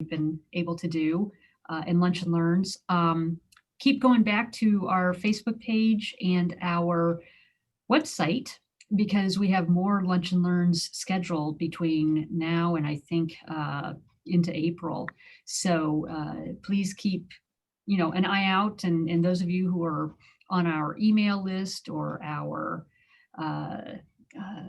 been able to do in Lunch and Learns. Keep going back to our Facebook page and our website because we have more Lunch and Learns scheduled between now and I think into April. So please keep an eye out, and those of you who are on our email list or our uh, uh,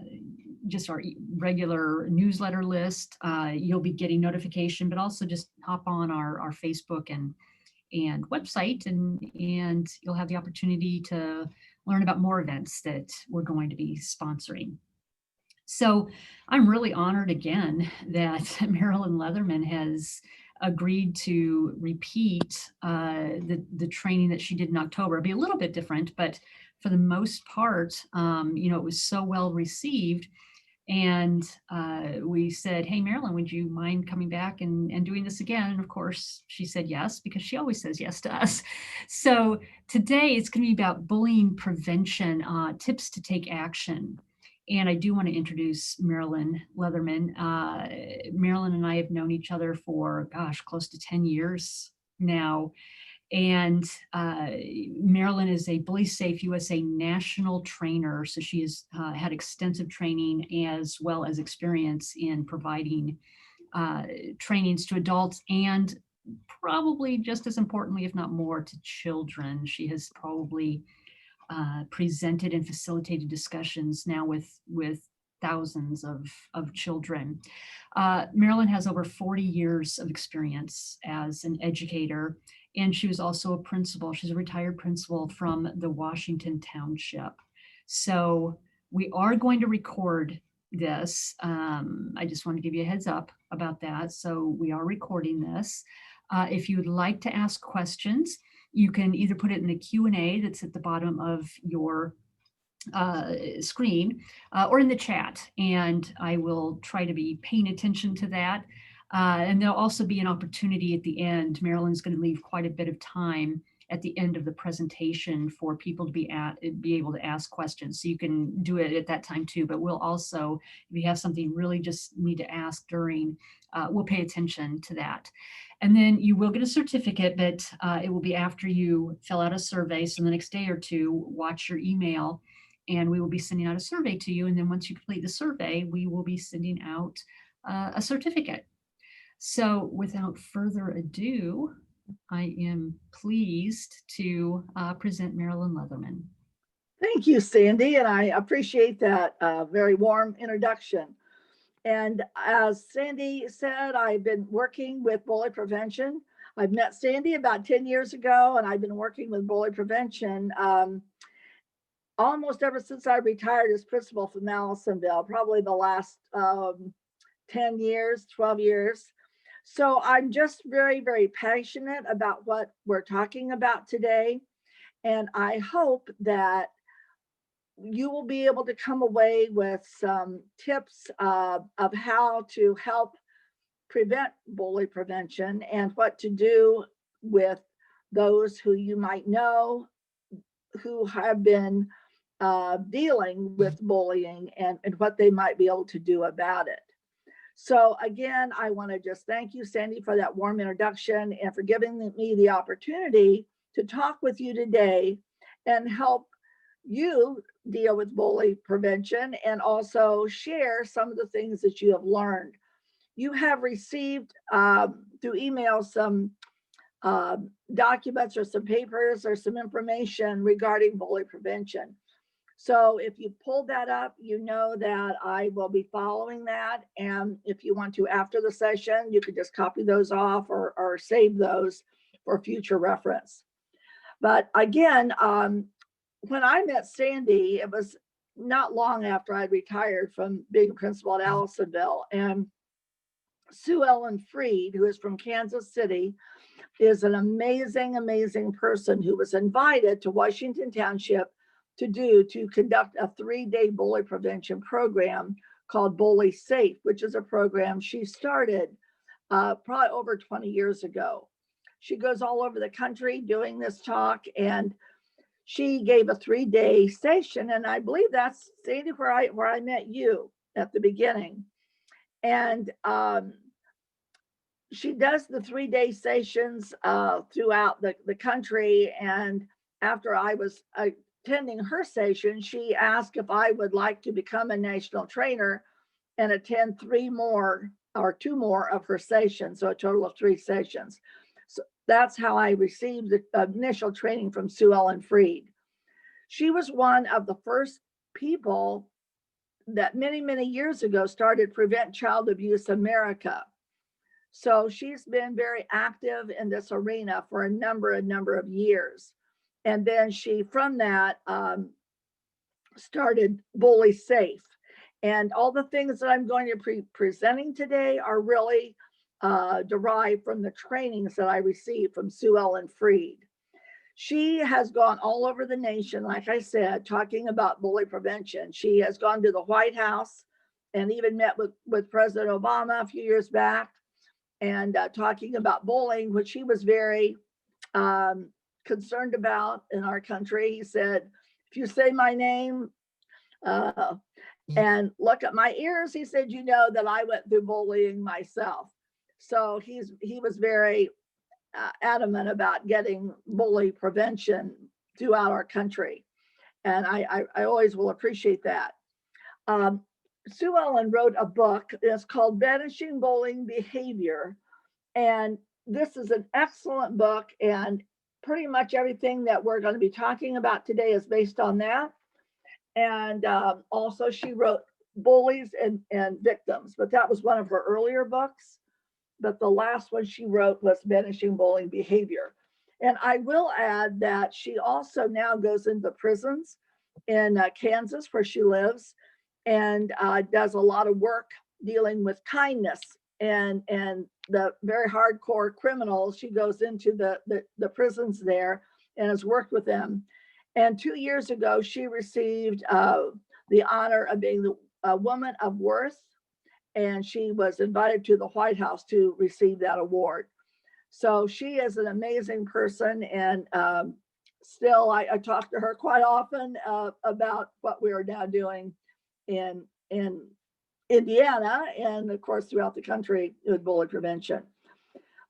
just our regular newsletter list, you'll be getting notification, but also just hop on our Facebook and website, and you'll have the opportunity to learn about more events that we're going to be sponsoring. So I'm really honored again that Marilyn Leatherman has agreed to repeat the training that she did in October. It'll be a little bit different, but for the most part, it was so well received. And we said, hey, Marilyn, would you mind coming back and doing this again? And of course, she said yes, because she always says yes to us. So today it's going to be about bullying prevention, tips to take action. And I do want to introduce Marilyn Leatherman. Marilyn and I have known each other for, gosh, close to 10 years now. And Marilyn is a BullySafe USA National Trainer. So she has had extensive training as well as experience in providing trainings to adults and probably just as importantly, if not more, to children. She has probably presented and facilitated discussions now with thousands of children. Marilyn has over 40 years of experience as an educator, and she was also a principal. She's a retired principal from the Washington Township. So we are going to record this. I just want to give you a heads up about that. So we are recording this. If you would like to ask questions, you can either put it in the Q&A that's at the bottom of your screen or in the chat, and I will try to be paying attention to that. And there'll also be an opportunity at the end. Marilyn's going to leave quite a bit of time at the end of the presentation for people to be able to ask questions. So you can do it at that time too, but we'll also, if you have something you really just need to ask during, we'll pay attention to that. And then you will get a certificate, but it will be after you fill out a survey. So the next day or two, watch your email and we will be sending out a survey to you. And then once you complete the survey, we will be sending out a certificate. So without further ado, I am pleased to present Marilyn Leatherman. Thank you, Sandy, and I appreciate that very warm introduction. And as Sandy said, I've been working with bully prevention. I've met Sandy about 10 years ago, and I've been working with bully prevention almost ever since I retired as principal from Allisonville, probably the last 10 years, 12 years. So I'm just very, very passionate about what we're talking about today. And I hope that you will be able to come away with some tips of how to help prevent bully prevention and what to do with those who you might know who have been dealing with bullying and what they might be able to do about it. So again, I want to just thank you, Sandy, for that warm introduction and for giving me the opportunity to talk with you today and help you deal with bully prevention and also share some of the things that you have learned. You have received through email some documents or some papers or some information regarding bully prevention. So if you pulled that up, you know that I will be following that. And if you want to, after the session, you could just copy those off or save those for future reference. But again, when I met Sandy, it was not long after I retired from being a principal at Allisonville. And Sue Ellen Freed, who is from Kansas City, is an amazing, amazing person who was invited to Washington Township to conduct a 3-day bully prevention program called BullySafe, which is a program she started probably over 20 years ago. She goes all over the country doing this talk, and she gave a 3-day session, and I believe that's, Sandy, where I met you at the beginning. And she does the 3-day sessions throughout the country. And after I was attending her session, she asked if I would like to become a national trainer and attend 3 more or 2 more of her sessions, so a total of 3 sessions. So that's how I received the initial training from Sue Ellen Freed. She was one of the first people that many, many years ago started Prevent Child Abuse America. So she's been very active in this arena for a number of years. And then she, from that, started BullySafe. And all the things that I'm going to be presenting today are really derived from the trainings that I received from Sue Ellen Freed. She has gone all over the nation, like I said, talking about bully prevention. She has gone to the White House and even met with President Obama a few years back, and talking about bullying, which he was very concerned about in our country. He said, if you say my name and look at my ears, he said, you know that I went through bullying myself. So he was very adamant about getting bully prevention throughout our country. And I always will appreciate that. Sue Ellen wrote a book. It's called Banishing Bullying Behavior. And this is an excellent book. And pretty much everything that we're going to be talking about today is based on that. And also she wrote Bullies and Victims, but that was one of her earlier books. But the last one she wrote was Banishing Bullying Behavior. And I will add that she also now goes into prisons in Kansas, where she lives, and does a lot of work dealing with kindness and the very hardcore criminals. She goes into the prisons there and has worked with them. And 2 years ago, she received the honor of being a Woman of Worth, and she was invited to the White House to receive that award. So she is an amazing person, and still I talk to her quite often about what we are now doing in Indiana and of course throughout the country with bully prevention.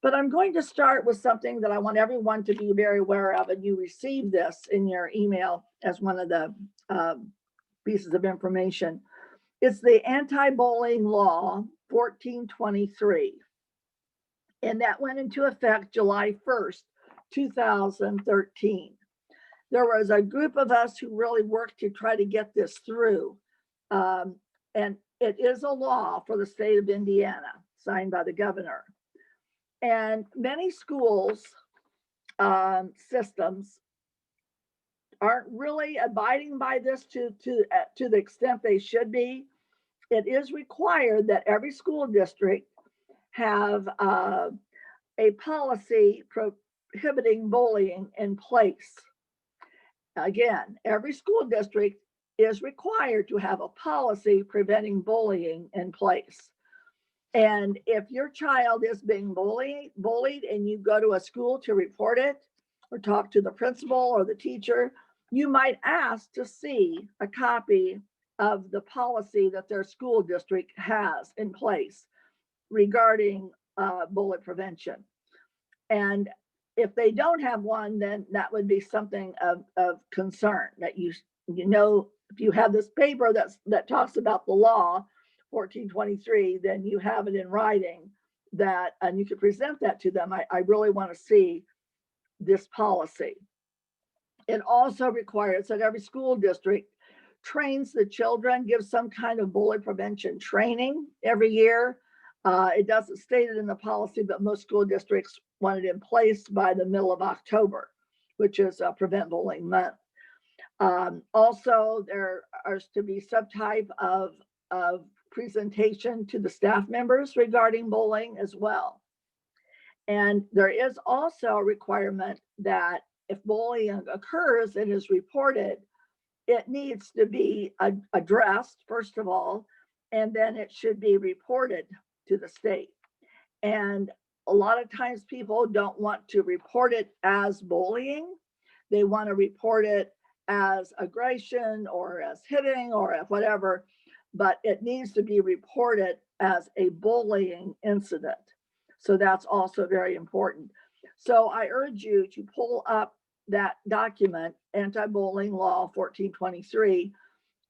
But I'm going to start with something that I want everyone to be very aware of, and you receive this in your email as one of the pieces of information. It's the Anti-Bullying Law 1423. And that went into effect July 1st, 2013. There was a group of us who really worked to try to get this through. And it is a law for the state of Indiana, signed by the governor. And many schools systems aren't really abiding by this to the extent they should be. It is required that every school district have a policy prohibiting bullying in place. Again, every school district is required to have a policy preventing bullying in place. And if your child is being bullied and you go to a school to report it or talk to the principal or the teacher, you might ask to see a copy of the policy that their school district has in place regarding bully prevention. And if they don't have one, then that would be something of concern, that you know, if you have this paper that talks about the law 1423, then you have it in writing that, and you could present that to them. I really want to see this policy. It also requires that every school district trains the children, gives some kind of bully prevention training every year. It doesn't state it in the policy, but most school districts want it in place by the middle of October, which is Prevent Bullying Month. Also, there are to be some type of presentation to the staff members regarding bullying as well. And there is also a requirement that if bullying occurs and is reported, it needs to be addressed, first of all, and then it should be reported to the state. And a lot of times people don't want to report it as bullying. They want to report it as aggression or as hitting or whatever, but it needs to be reported as a bullying incident. So that's also very important. So I urge you to pull up that document, Anti-Bullying Law 1423.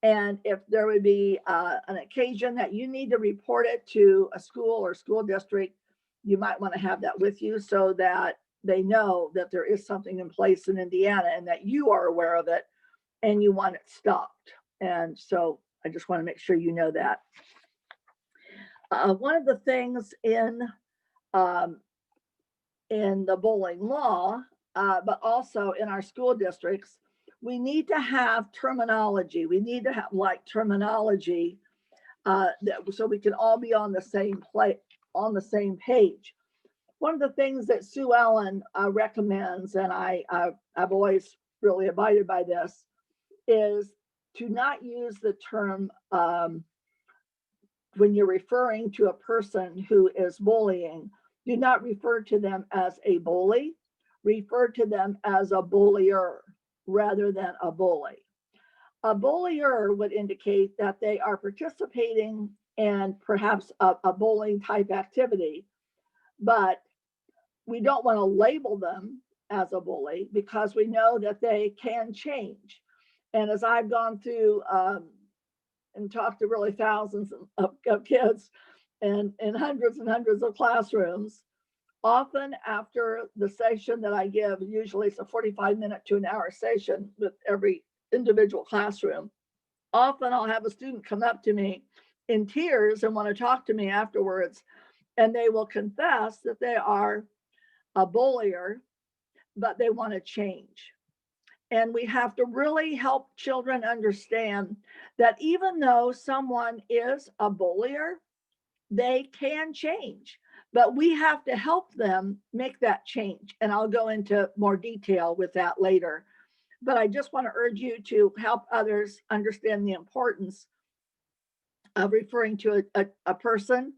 And if there would be an occasion that you need to report it to a school or school district, you might want to have that with you so that they know that there is something in place in Indiana and that you are aware of it and you want it stopped. And so I just want to make sure you know that. One of the things in the bullying law, but also in our school districts, we need to have terminology. We need to have terminology so we can all be on the same page. One of the things that Sue Ellen recommends, and I've always really abided by this, is to not use the term when you're referring to a person who is bullying. Do not refer to them as a bully. Refer to them as a bullier rather than a bully. A bullier would indicate that they are participating in perhaps a bullying type activity, but we don't want to label them as a bully because we know that they can change. And as I've gone through and talked to really thousands of kids and hundreds and hundreds of classrooms, often after the session that I give, usually it's a 45-minute to an hour session with every individual classroom, often I'll have a student come up to me in tears and want to talk to me afterwards, and they will confess that they are a bullier, but they want to change. And we have to really help children understand that even though someone is a bullier, they can change, but we have to help them make that change. And I'll go into more detail with that later. But I just want to urge you to help others understand the importance of referring to a person,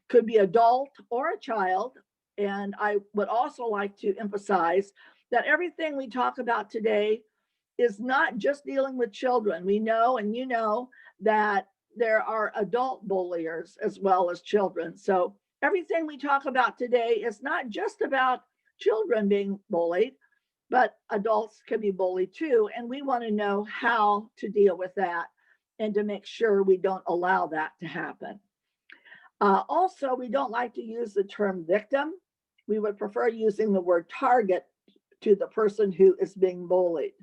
could be adult or a child. And I would also like to emphasize that everything we talk about today is not just dealing with children. We know, and you know, that there are adult bulliers as well as children. So everything we talk about today is not just about children being bullied, but adults can be bullied too. And we want to know how to deal with that and to make sure we don't allow that to happen. Also, we don't like to use the term victim. We would prefer using the word target to the person who is being bullied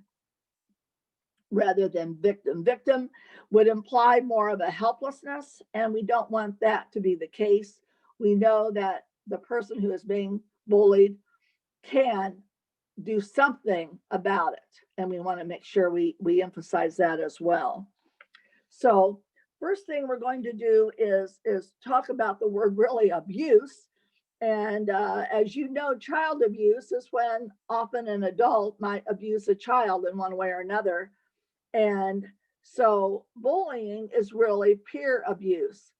rather than victim. Victim would imply more of a helplessness, and we don't want that to be the case. We know that the person who is being bullied can do something about it, and we want to make sure we emphasize that as well. So first thing we're going to do is talk about the word really abuse. And as you know, child abuse is when often an adult might abuse a child in one way or another. And so bullying is really peer abuse.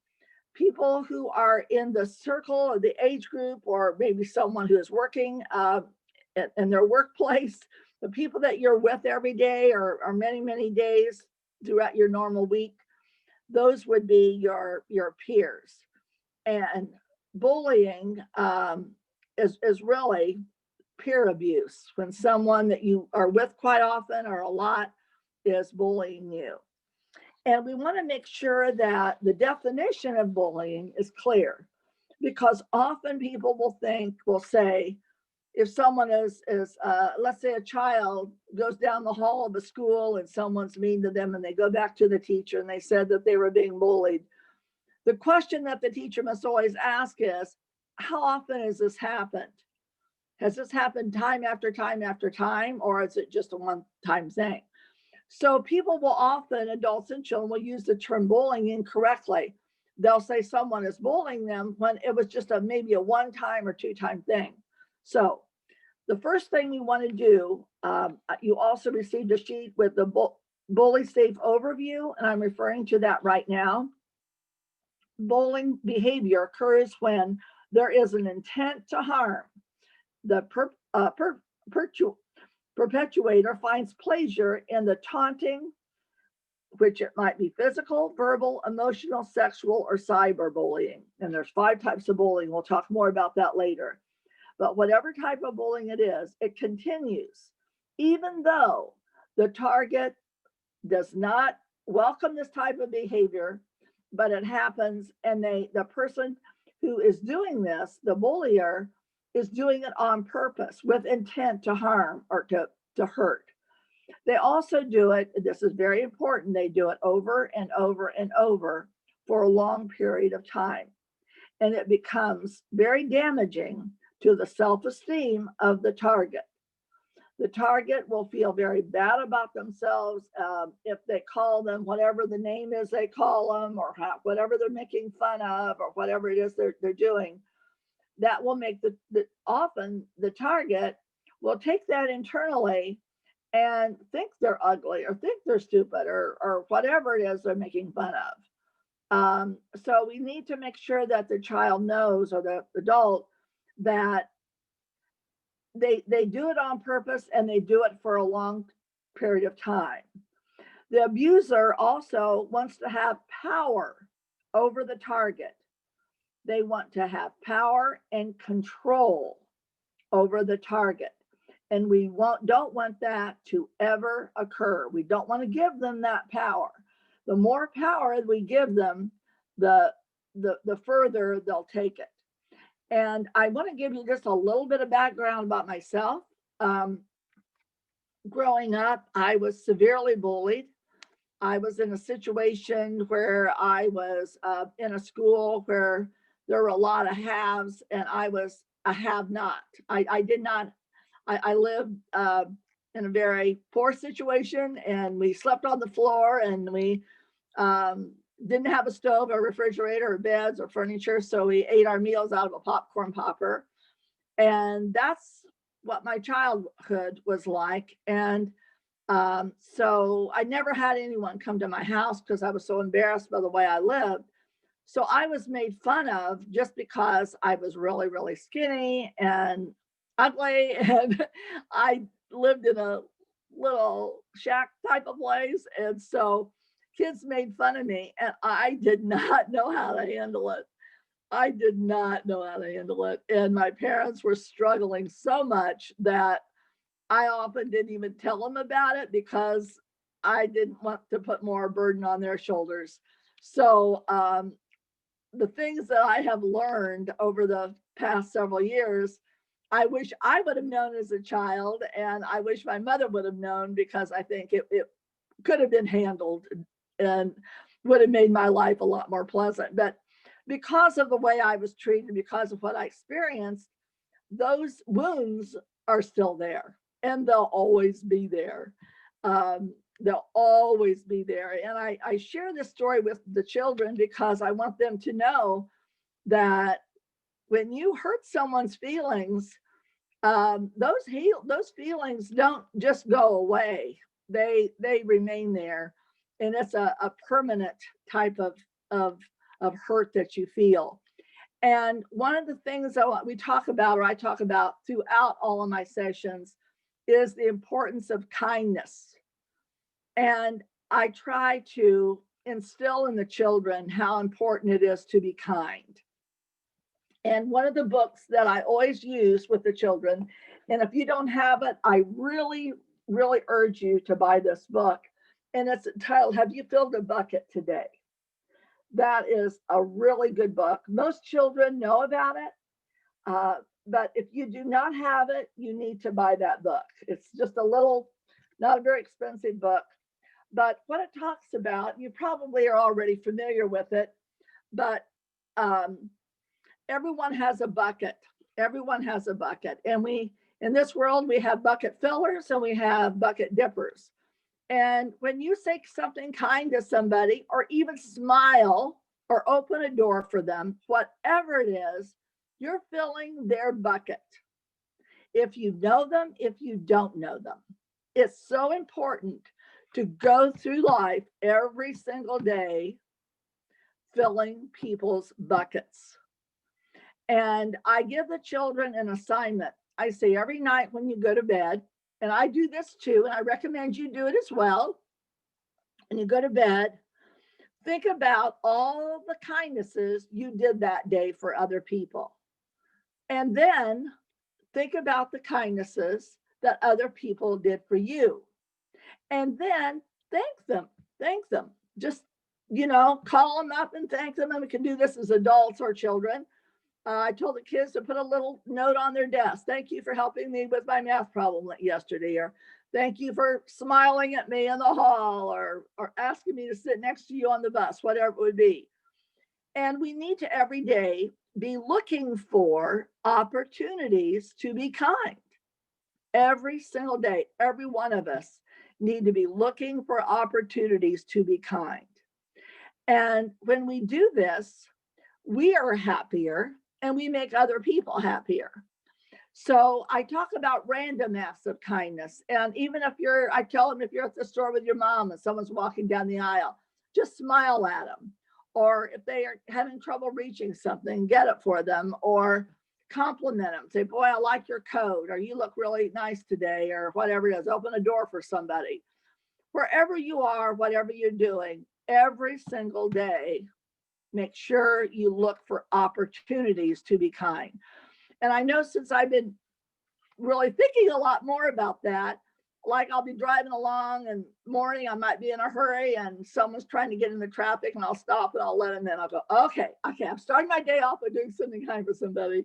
People who are in the circle or the age group, or maybe someone who is working in their workplace, the people that you're with every day or many, many days throughout your normal week, those would be your peers. And bullying is really peer abuse, when someone that you are with quite often or a lot is bullying you. And we want to make sure that the definition of bullying is clear, because often people will say, if someone is let's say a child goes down the hall of a school and someone's mean to them and they go back to the teacher and they said that they were being bullied, the question that the teacher must always ask is, how often has this happened? Has this happened time after time after time, or is it just a one-time thing? So people will often, adults and children, will use the term bullying incorrectly. They'll say someone is bullying them when it was just maybe a one-time or two-time thing. So the first thing we want to do, you also received a sheet with the BullySafe overview, and I'm referring to that right now. Bullying behavior occurs when there is an intent to harm. The perpetuator finds pleasure in the taunting, which it might be physical, verbal, emotional, sexual, or cyberbullying. And there's 5 types of bullying. We'll talk more about that later. But whatever type of bullying it is, it continues, even though the target does not welcome this type of behavior, but it happens, and the person who is doing this, the bullier, is doing it on purpose with intent to harm or to hurt. They also do it, this is very important, they do it over and over and over for a long period of time. And it becomes very damaging to the self-esteem of the target. The target will feel very bad about themselves if they call them whatever the name is they call them, or whatever they're making fun of, or whatever it is they're doing. That will make often the target will take that internally and think they're ugly or think they're stupid or whatever it is they're making fun of. So we need to make sure that the child knows, or the adult, that they do it on purpose, and they do it for a long period of time. The abuser also wants to have power over the target. They want to have power and control over the target. And we don't want that to ever occur. We don't want to give them that power. The more power we give them, the further they'll take it. And I want to give you just a little bit of background about myself. Growing up, I was severely bullied. I was in a situation where I was in a school where there were a lot of haves, and I was a have not. I lived in a very poor situation, and we slept on the floor, and we didn't have a stove or refrigerator or beds or furniture. So we ate our meals out of a popcorn popper. And that's what my childhood was like. And so I never had anyone come to my house because I was so embarrassed by the way I lived. So I was made fun of just because I was really, really skinny and ugly. And I lived in a little shack type of place. And so kids made fun of me, and I did not know how to handle it. I did not know how to handle it. And my parents were struggling so much that I often didn't even tell them about it because I didn't want to put more burden on their shoulders. So the things that I have learned over the past several years, I wish I would have known as a child, and I wish my mother would have known, because I think it could have been handled and would have made my life a lot more pleasant. But because of the way I was treated, because of what I experienced, those wounds are still there, and they'll always be there. They'll always be there. And I share this story with the children because I want them to know that when you hurt someone's feelings, those feelings don't just go away. They remain there. And it's a permanent type of hurt that you feel. And one of the things that we talk about, or I talk about throughout all of my sessions, is the importance of kindness. And I try to instill in the children how important it is to be kind. And one of the books that I always use with the children, and if you don't have it, I really, really urge you to buy this book. And it's entitled, Have You Filled a Bucket Today? That is a really good book. Most children know about it, but if you do not have it, you need to buy that book. It's just a little, not a very expensive book. But what it talks about, you probably are already familiar with it, but everyone has a bucket. Everyone has a bucket. And in this world, we have bucket fillers and we have bucket dippers. And when you say something kind to somebody, or even smile or open a door for them, whatever it is, you're filling their bucket. If you know them, if you don't know them. It's so important to go through life every single day filling people's buckets. And I give the children an assignment. I say every night when you go to bed, and I do this too, and I recommend you do it as well. and you go to bed, think about all the kindnesses you did that day for other people. And then think about the kindnesses that other people did for you. And then thank them. Thank them. Just, call them up and thank them. And we can do this as adults or children. I told the kids to put a little note on their desk. Thank you for helping me with my math problem yesterday, or thank you for smiling at me in the hall, or asking me to sit next to you on the bus, whatever it would be. And we need to every day be looking for opportunities to be kind. Every single day, every one of us need to be looking for opportunities to be kind. And when we do this, we are happier and we make other people happier. So I talk about random acts of kindness. And even I tell them, if you're at the store with your mom and someone's walking down the aisle, just smile at them. Or if they are having trouble reaching something, get it for them, or compliment them. Say, boy, I like your coat, or you look really nice today, or whatever it is. Open a door for somebody. Wherever you are, whatever you're doing, every single day, make sure you look for opportunities to be kind. And I know since I've been really thinking a lot more about that, like I'll be driving along and morning, I might be in a hurry and someone's trying to get in the traffic, and I'll stop and I'll let them in. I'll go, okay, I'm starting my day off by doing something kind for somebody,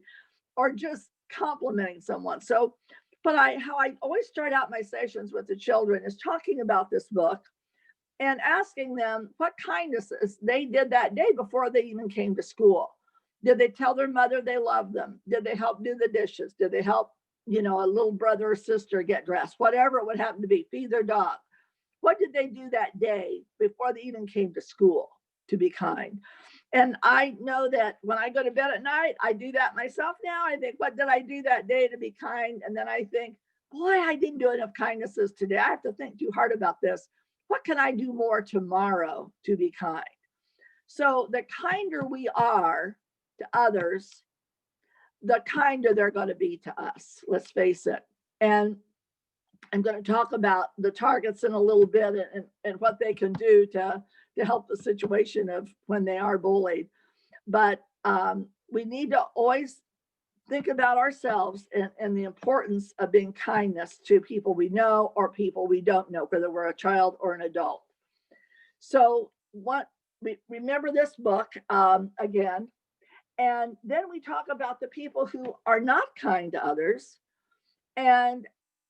or just complimenting someone. So, but how I always start out my sessions with the children is talking about this book and asking them what kindnesses they did that day before they even came to school. Did they tell their mother they loved them? Did they help do the dishes? Did they help, a little brother or sister get dressed? Whatever it would happen to be, feed their dog. What did they do that day before they even came to school to be kind? And I know that when I go to bed at night, I do that myself now. I think, what did I do that day to be kind? And then I think, boy, I didn't do enough kindnesses today. I have to think too hard about this. What can I do more tomorrow to be kind? So the kinder we are to others, the kinder they're going to be to us. Let's face it. And I'm going to talk about the targets in a little bit, and what they can do to help the situation of when they are bullied. But we need to always think about ourselves and the importance of being kindness to people we know or people we don't know, whether we're a child or an adult. So remember this book again. And then we talk about the people who are not kind to others. And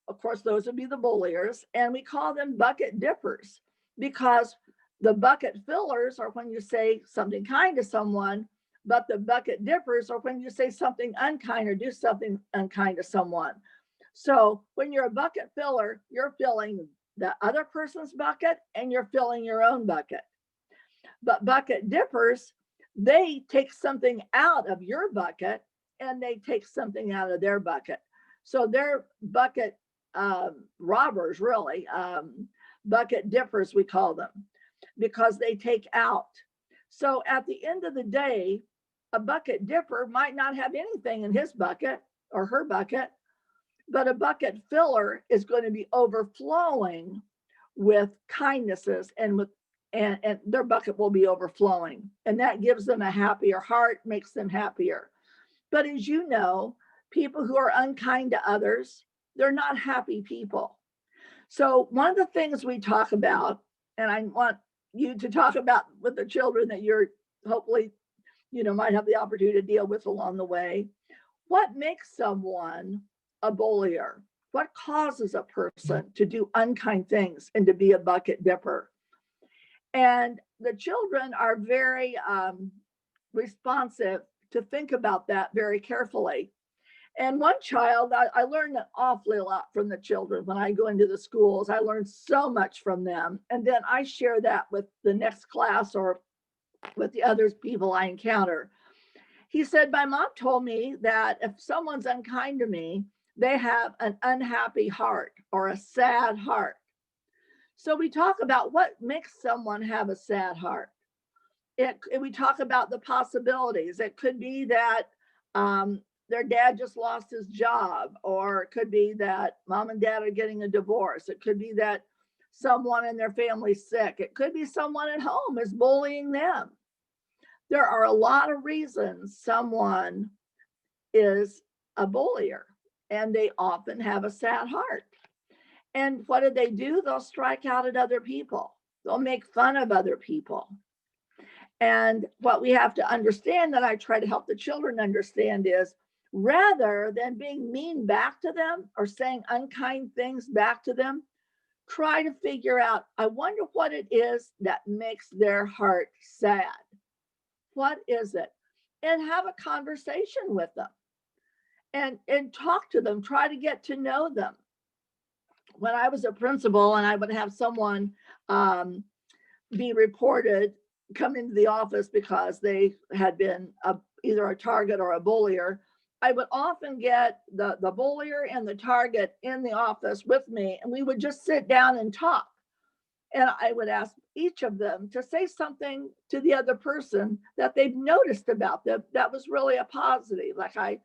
of course, those would be the bulliers. And we call them bucket dippers, because the bucket fillers are when you say something kind to someone, but the bucket dippers are when you say something unkind or do something unkind to someone. So when you're a bucket filler, you're filling the other person's bucket and you're filling your own bucket. But bucket dippers, they take something out of your bucket and they take something out of their bucket. So they're bucket robbers, really. Bucket dippers, we call them, because they take out. So at the end of the day, a bucket dipper might not have anything in his bucket or her bucket, but a bucket filler is going to be overflowing with kindnesses, and their bucket will be overflowing. And that gives them a happier heart, makes them happier. But as you know, people who are unkind to others, they're not happy people. So one of the things we talk about, and I want you to talk about with the children that you're hopefully, might have the opportunity to deal with along the way. What makes someone a bullier? What causes a person to do unkind things and to be a bucket dipper? And the children are very responsive to think about that very carefully. And one child, I learned an awfully lot from the children when I go into the schools. I learned so much from them. And then I share that with the next class or with the other people I encounter. He said, my mom told me that if someone's unkind to me, they have an unhappy heart or a sad heart. So we talk about what makes someone have a sad heart. We talk about the possibilities. It could be that their dad just lost his job, or it could be that mom and dad are getting a divorce. It could be that someone in their family sick. It could be someone at home is bullying them. There are a lot of reasons someone is a bullier, and they often have a sad heart. And what do? They'll strike out at other people. They'll make fun of other people. And what we have to understand, that I try to help the children understand, is rather than being mean back to them or saying unkind things back to them, try to figure out, I wonder what it is that makes their heart sad. What is it? And have a conversation with them and talk to them, try to get to know them. When I was a principal and I would have someone be reported, come into the office because they had been either a target or a bullier, I would often get the bullier and the target in the office with me, and we would just sit down and talk. And I would ask each of them to say something to the other person that they've noticed about them that was really a positive. Like, I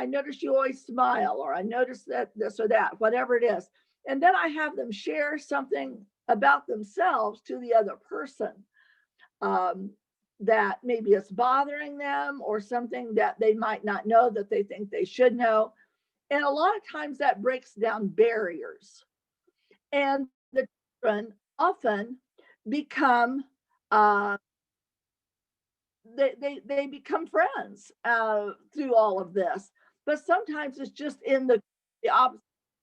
noticed you always smile, or I noticed that this or that, whatever it is. And then I have them share something about themselves to the other person that maybe is bothering them, or something that they might not know that they think they should know. And a lot of times that breaks down barriers. And the children often become they become friends through all of this. But sometimes it's just in the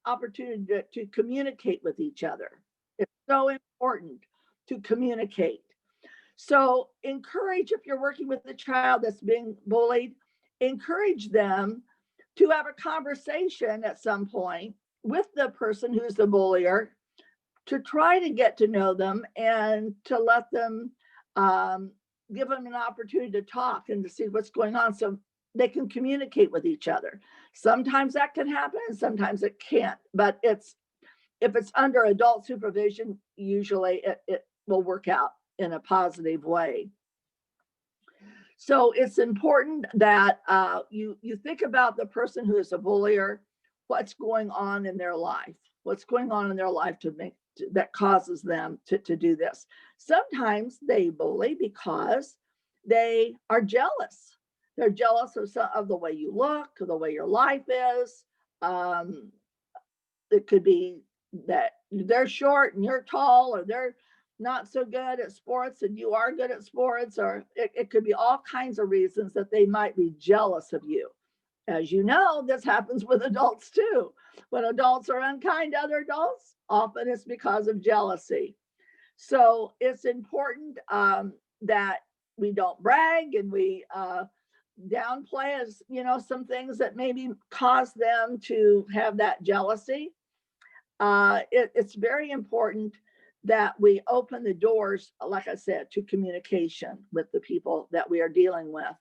opportunity to communicate with each other. It's so important to communicate. So encourage, if you're working with a child that's being bullied, encourage them to have a conversation at some point with the person who's the bullier, to try to get to know them and to let them give them an opportunity to talk and to see what's going on, so they can communicate with each other. Sometimes that can happen and sometimes it can't, but if it's under adult supervision, usually it will work out in a positive way. So it's important that you think about the person who is a bullier, what's going on in their life, that causes them to do this. Sometimes they bully because they are jealous. They're jealous of the way you look, the way your life is. It could be that they're short and you're tall, or they're not so good at sports and you are good at sports, or it could be all kinds of reasons that they might be jealous of you. As you know, this happens with adults too. When adults are unkind to other adults, often it's because of jealousy. So it's important that we don't brag and we downplay, as some things that maybe cause them to have that jealousy. It's very important that we open the doors, like I said, to communication with the people that we are dealing with.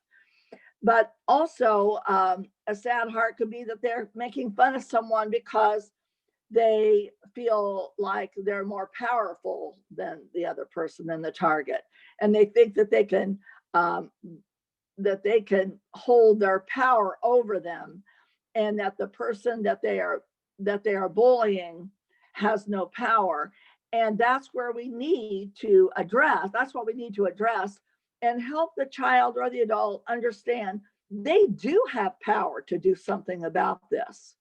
But also, a sad heart could be that they're making fun of someone because they feel like they're more powerful than the other person, than the target, and they think that they can hold their power over them, and that the person that they are bullying has no power. And that's where we need to address. That's what we need to address, and help the child or the adult understand they do have power to do something about this.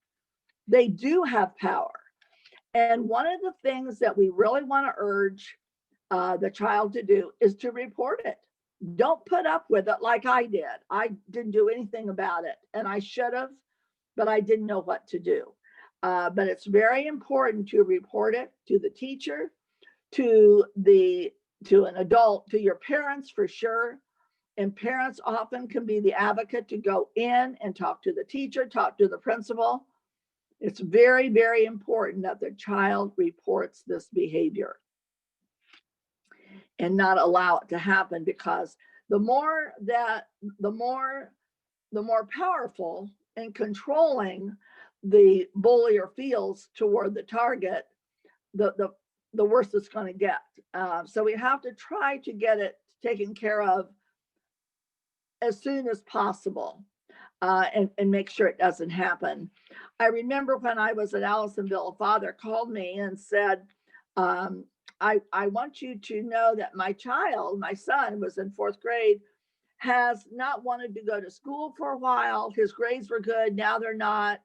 They do have power. And one of the things that we really want to urge the child to do is to report it. Don't put up with it like I did. I didn't do anything about it, and I should have, but I didn't know what to do. But it's very important to report it to the teacher, to an adult, to your parents for sure. And parents often can be the advocate to go in and talk to the teacher, talk to the principal. It's very, very important that the child reports this behavior and not allow it to happen, because the more powerful and controlling the bullier feels toward the target, the worse it's going to get. So we have to try to get it taken care of as soon as possible, and make sure it doesn't happen. I remember when I was at Allisonville, a father called me and said, Um, I want you to know that my child, my son, was in fourth grade, has not wanted to go to school for a while. His grades were good. Now they're not.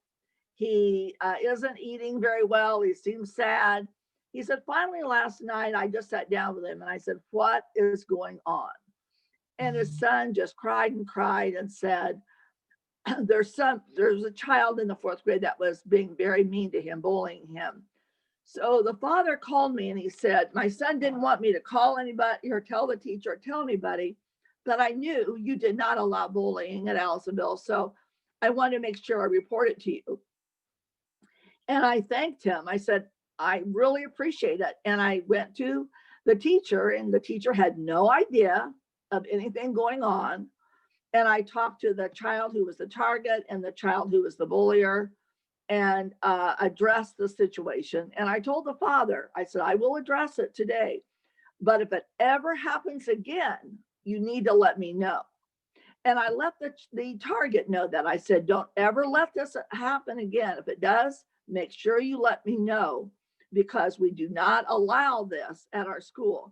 He isn't eating very well. He seems sad. He said, finally, last night, I just sat down with him and I said, what is going on? And his son just cried and said, there's a child in the fourth grade that was being very mean to him, bullying him. So the father called me and he said, my son didn't want me to call anybody or tell the teacher or tell anybody, but I knew you did not allow bullying at Allisonville. So I wanted to make sure I report it to you. And I thanked him. I said, I really appreciate it. And I went to the teacher, and the teacher had no idea of anything going on. And I talked to the child who was the target and the child who was the bullier, and addressed the situation. And I told the father, I said, I will address it today, but if it ever happens again, you need to let me know. And I let the target know that. I said, don't ever let this happen again. If it does, make sure you let me know, because we do not allow this at our school.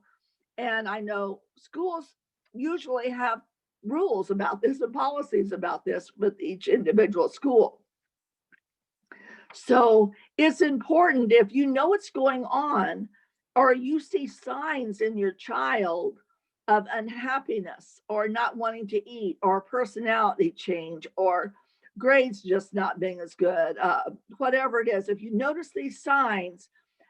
And I know schools usually have rules about this and policies about this with each individual school. So it's important, if you know what's going on, or you see signs in your child of unhappiness or not wanting to eat or personality change or grades just not being as good, whatever it is, if you notice these signs,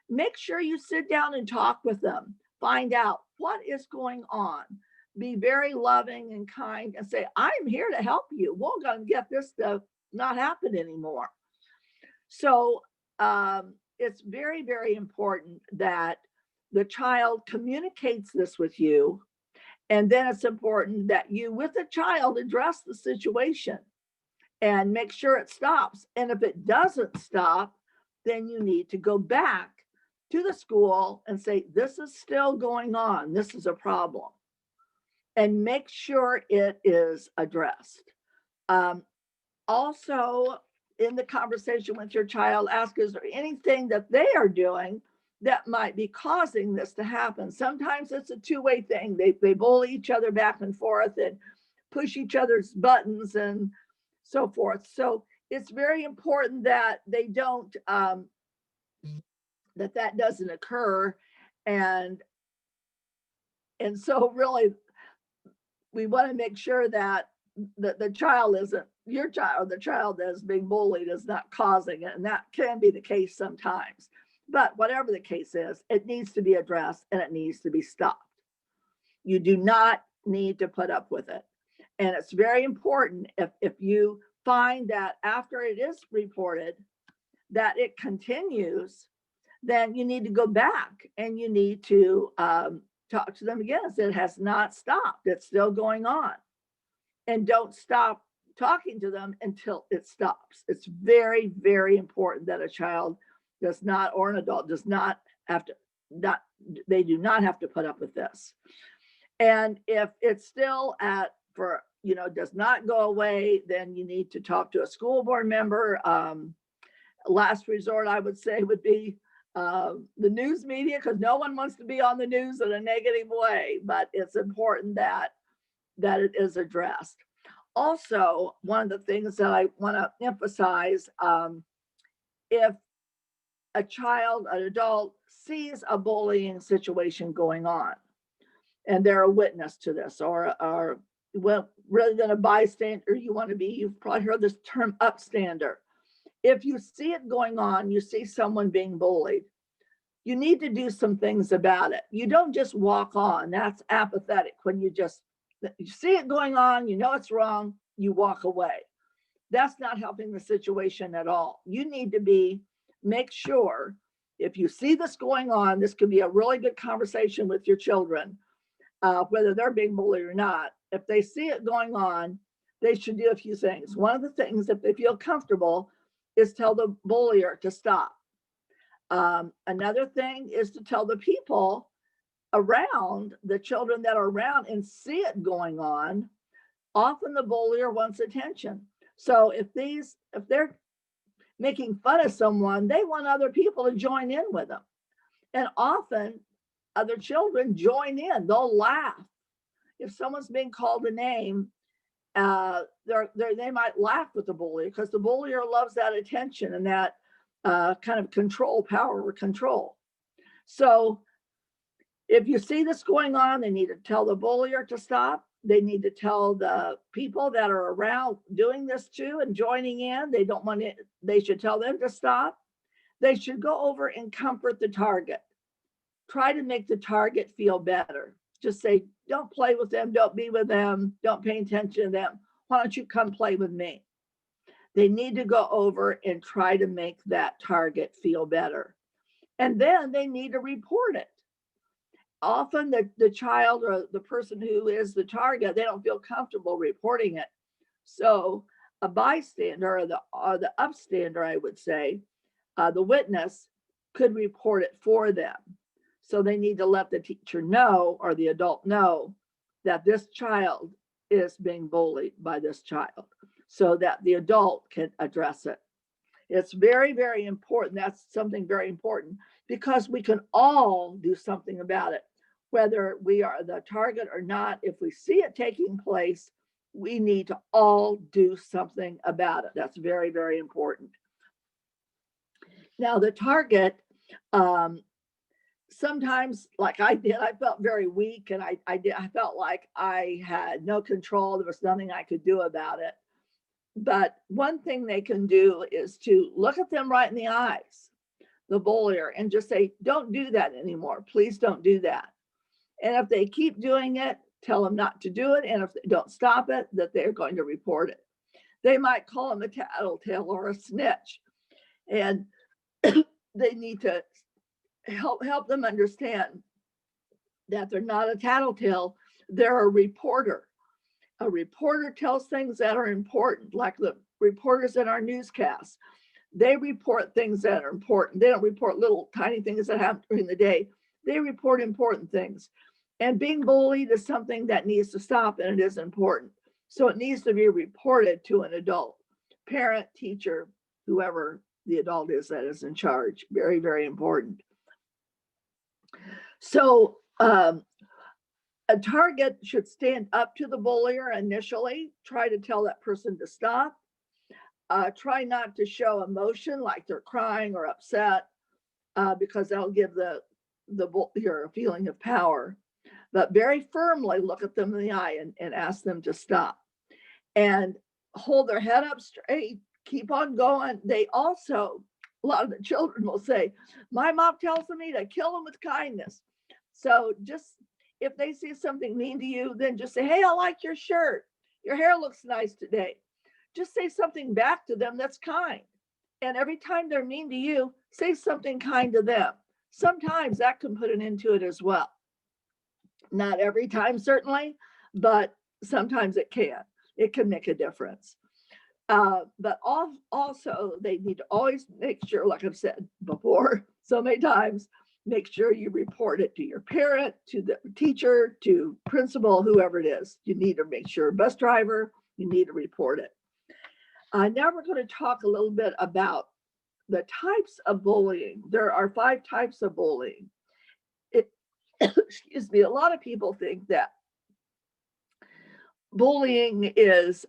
make sure you sit down and talk with them, find out what is going on. Be very loving and kind and say, I'm here to help you. We're going to get this to not happen anymore. So it's very, very important that the child communicates this with you. And then it's important that you, with the child, address the situation and make sure it stops. And if it doesn't stop, then you need to go back to the school and say, this is still going on. This is a problem. And make sure it is addressed. Also, in the conversation with your child, ask, is there anything that they are doing that might be causing this to happen? Sometimes it's a two-way thing. They bully each other back and forth and push each other's buttons and so forth. So it's very important that they don't, that doesn't occur. And so really, we want to make sure that the child isn't, your child, the child that is being bullied is not causing it. And that can be the case sometimes. But whatever the case is, it needs to be addressed and it needs to be stopped. You do not need to put up with it. And it's very important, if you find that after it is reported that it continues, then you need to go back and you need to talk to them again. It has not stopped. It's still going on. And don't stop talking to them until it stops. It's very, very important that a child does not, or an adult does not have to, they do not have to put up with this. And if it's still does not go away, then you need to talk to a school board member. Last resort, I would say, would be the news media, because no one wants to be on the news in a negative way, but it's important that it is addressed. Also, one of the things that I want to emphasize, if a child, an adult sees a bullying situation going on, and they're a witness to this, or well, rather than a bystander, you want to be, you've probably heard this term, upstander. If you see it going on, you see someone being bullied, you need to do some things about it. You don't just walk on. That's apathetic. When you see it going on, you know it's wrong, you walk away. That's not helping the situation at all. You need to make sure, if you see this going on, this could be a really good conversation with your children, whether they're being bullied or not. If they see it going on, they should do a few things. One of the things, if they feel comfortable, is tell the bullier to stop. Another thing is to tell the people around, the children that are around and see it going on. Often the bullier wants attention. So if they're making fun of someone, they want other people to join in with them. And often other children join in, they'll laugh. If someone's being called a name, they might laugh with the bully because the bullier loves that attention and that kind of power or control. So if you see this going on, they need to tell the bullier to stop. They need to tell the people that are around doing this too and joining in. They should tell them to stop. They should go over and comfort the target. Try to make the target feel better. Just say, don't play with them, don't be with them, don't pay attention to them. Why don't you come play with me? They need to go over and try to make that target feel better. And then they need to report it. Often the child or the person who is the target, they don't feel comfortable reporting it. So a bystander or the upstander, I would say, the witness could report it for them. So they need to let the teacher know or the adult know that this child is being bullied by this child so that the adult can address it. It's very, very important. That's something very important because we can all do something about it, whether we are the target or not. If we see it taking place, we need to all do something about it. That's very, very important. Now, the target, sometimes, like I did, I felt very weak and I felt like I had no control. There was nothing I could do about it. But one thing they can do is to look at them right in the eyes, the bullier, and just say, don't do that anymore. Please don't do that. And if they keep doing it, tell them not to do it. And if they don't stop it, that they're going to report it. They might call them a tattletale or a snitch. And they need to help them understand that they're not a tattletale, they're a reporter. A reporter tells things that are important, like the reporters in our newscasts. They report things that are important. They don't report little tiny things that happen during the day. They report important things. And being bullied is something that needs to stop, and it is important. So it needs to be reported to an adult, parent, teacher, whoever the adult is that is in charge. Very, very important. So a target should stand up to the bullier initially, try to tell that person to stop. Try not to show emotion like they're crying or upset because that'll give the bullier a feeling of power. But very firmly look at them in the eye and ask them to stop. And hold their head up straight, keep on going. They also, a lot of the children will say, my mom tells me to kill them with kindness. So just, if they see something mean to you, then just say, hey, I like your shirt. Your hair looks nice today. Just say something back to them that's kind. And every time they're mean to you, say something kind to them. Sometimes that can put an end to it as well. Not every time, certainly, but sometimes it can. It can make a difference. But also, they need to always make sure, like I've said before so many times, make sure you report it to your parent, to the teacher, to principal, whoever it is. You need to make sure, bus driver, you need to report it. Now we're going to talk a little bit about the types of bullying. There are 5 types of bullying. Excuse me, a lot of people think that bullying is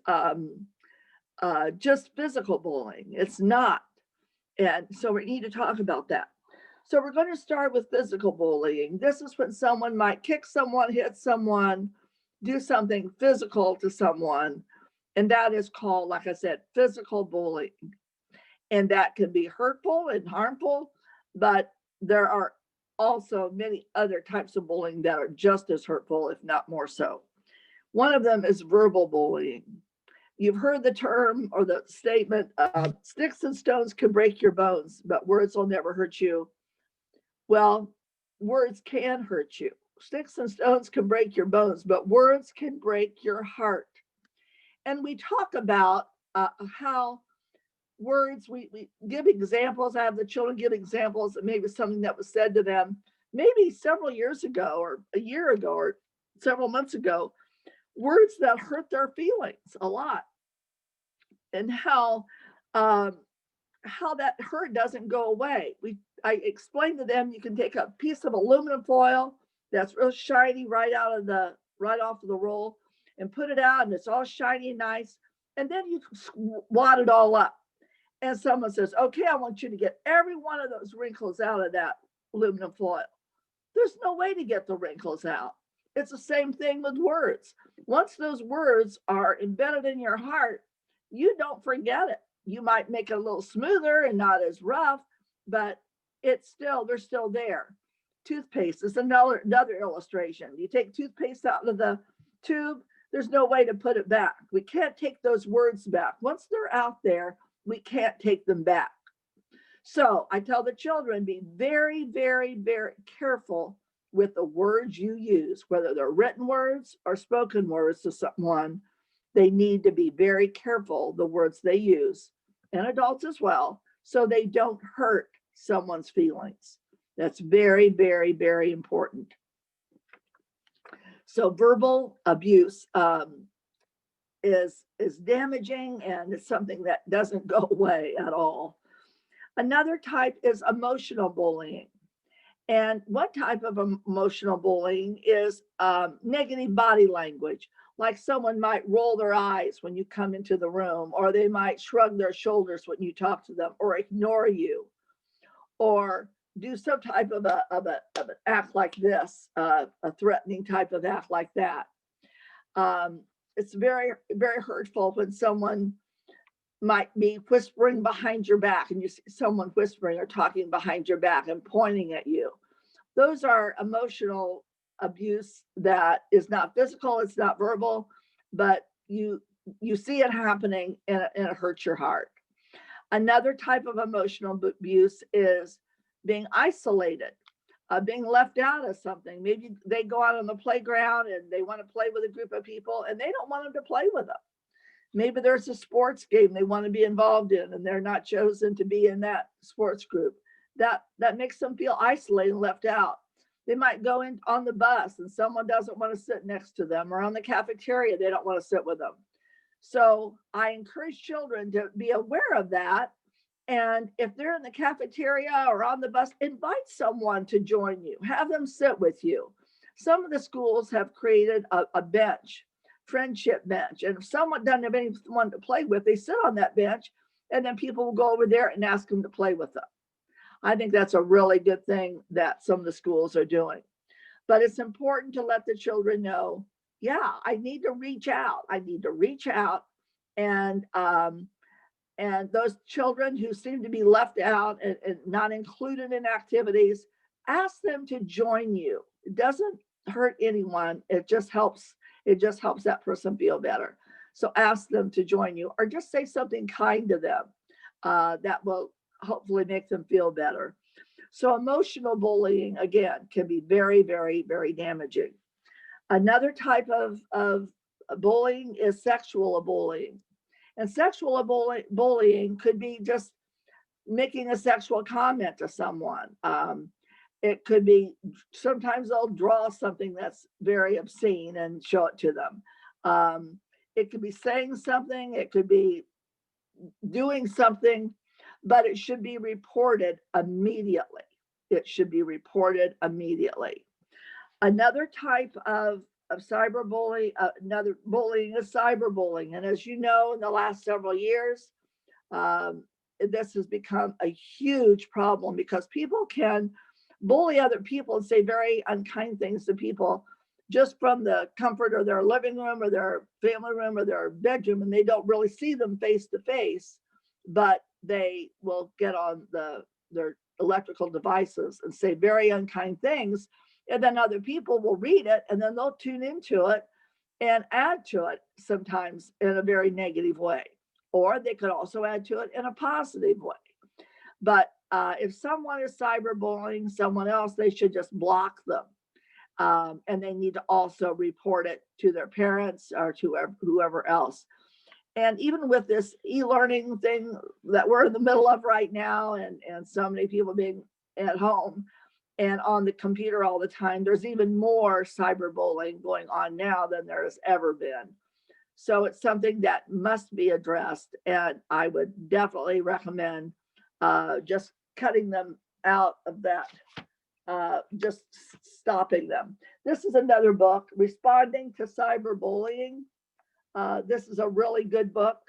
just physical bullying. It's not. And so we need to talk about that. So we're going to start with physical bullying. This is when someone might kick someone, hit someone, do something physical to someone. And that is called, like I said, physical bullying. And that can be hurtful and harmful, but there are also many other types of bullying that are just as hurtful, if not more so. One of them is verbal bullying. You've heard the term or the statement, sticks and stones can break your bones, but words will never hurt you. Well, words can hurt you. Sticks and stones can break your bones, but words can break your heart. And we talk about how words, we give examples. I have the children give examples of maybe something that was said to them maybe several years ago or a year ago or several months ago, words that hurt their feelings a lot. And how how that hurt doesn't go away. I explained to them you can take a piece of aluminum foil that's real shiny right off of the roll and put it out, and it's all shiny and nice. And then you wad it all up. And someone says, okay, I want you to get every one of those wrinkles out of that aluminum foil. There's no way to get the wrinkles out. It's the same thing with words. Once those words are embedded in your heart, you don't forget it. You might make it a little smoother and not as rough, but they're still there. Toothpaste is another illustration. You take toothpaste out of the tube, there's no way to put it back. We can't take those words back. Once they're out there, we can't take them back. So I tell the children, be very, very, very careful with the words you use, whether they're written words or spoken words to someone. They need to be very careful the words they use, and adults as well, so they don't hurt someone's feelings. That's very, very, very important. So verbal abuse is damaging, and it's something that doesn't go away at all. Another type is emotional bullying. And one type of emotional bullying is negative body language. Like someone might roll their eyes when you come into the room, or they might shrug their shoulders when you talk to them, or ignore you, or do some type of an act like this, a threatening type of act like that. It's very, very hurtful when someone might be whispering behind your back and you see someone whispering or talking behind your back and pointing at you. Those are emotional abuse that is not physical, it's not verbal, but you see it happening and it hurts your heart. Another type of emotional abuse is being isolated, being left out of something. Maybe they go out on the playground and they want to play with a group of people and they don't want them to play with them. Maybe there's a sports game they want to be involved in and they're not chosen to be in that sports group. That makes them feel isolated and left out. They might go in on the bus and someone doesn't want to sit next to them, or on the cafeteria, they don't want to sit with them. So I encourage children to be aware of that. And if they're in the cafeteria or on the bus, invite someone to join you, have them sit with you. Some of the schools have created a bench, friendship bench. And if someone doesn't have anyone to play with, they sit on that bench and then people will go over there and ask them to play with them. I think that's a really good thing that some of the schools are doing. But it's important to let the children know, yeah, I need to reach out. I need to reach out. And those children who seem to be left out and not included in activities, ask them to join you. It doesn't hurt anyone. It just helps that person feel better. So ask them to join you, or just say something kind to them that will hopefully make them feel better. So emotional bullying, again, can be very, very, very damaging. Another type of bullying is sexual bullying. And sexual bullying could be just making a sexual comment to someone. It could be, sometimes they'll draw something that's very obscene and show it to them. It could be saying something, it could be doing something, but it should be reported immediately. It should be reported immediately. Another type of cyberbullying, another bullying is cyberbullying. And as you know, in the last several years, this has become a huge problem because people can bully other people and say very unkind things to people just from the comfort of their living room or their family room or their bedroom, and they don't really see them face to face, but they will get on their electrical devices and say very unkind things. And then other people will read it and then they'll tune into it and add to it, sometimes in a very negative way. Or they could also add to it in a positive way. But if someone is cyberbullying someone else, they should just block them. And they need to also report it to their parents or to whoever else. And even with this e-learning thing that we're in the middle of right now, and so many people being at home and on the computer all the time, there's even more cyberbullying going on now than there has ever been. So it's something that must be addressed. And I would definitely recommend just cutting them out of that, just stopping them. This is another book, Responding to Cyberbullying. This is a really good book.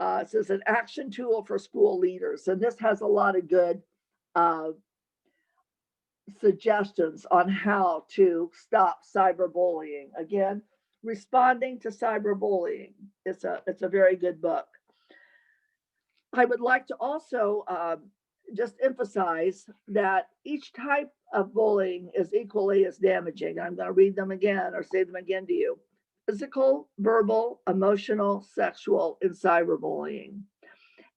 This is an action tool for school leaders, and this has a lot of good suggestions on how to stop cyberbullying. Again, Responding to Cyberbullying. It's a very good book. I would like to also just emphasize that each type of bullying is equally as damaging. I'm going to read them again or say them again to you. Physical, verbal, emotional, sexual, and cyberbullying.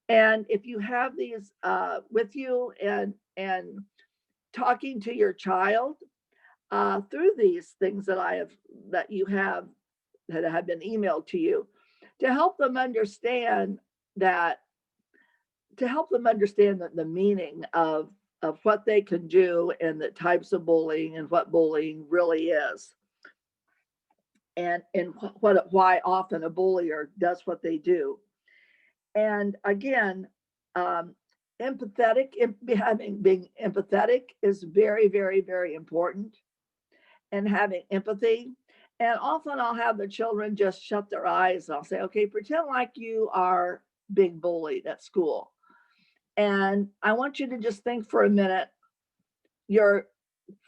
And if you have these with you and talking to your child through these things that you have that have been emailed to you, to help them understand that the meaning of what they can do and the types of bullying and what bullying really is, and why often a bullier does what they do. And again, being empathetic is very, very, very important, and having empathy. And often I'll have the children just shut their eyes and I'll say, okay, pretend like you are being bullied at school. And I want you to just think for a minute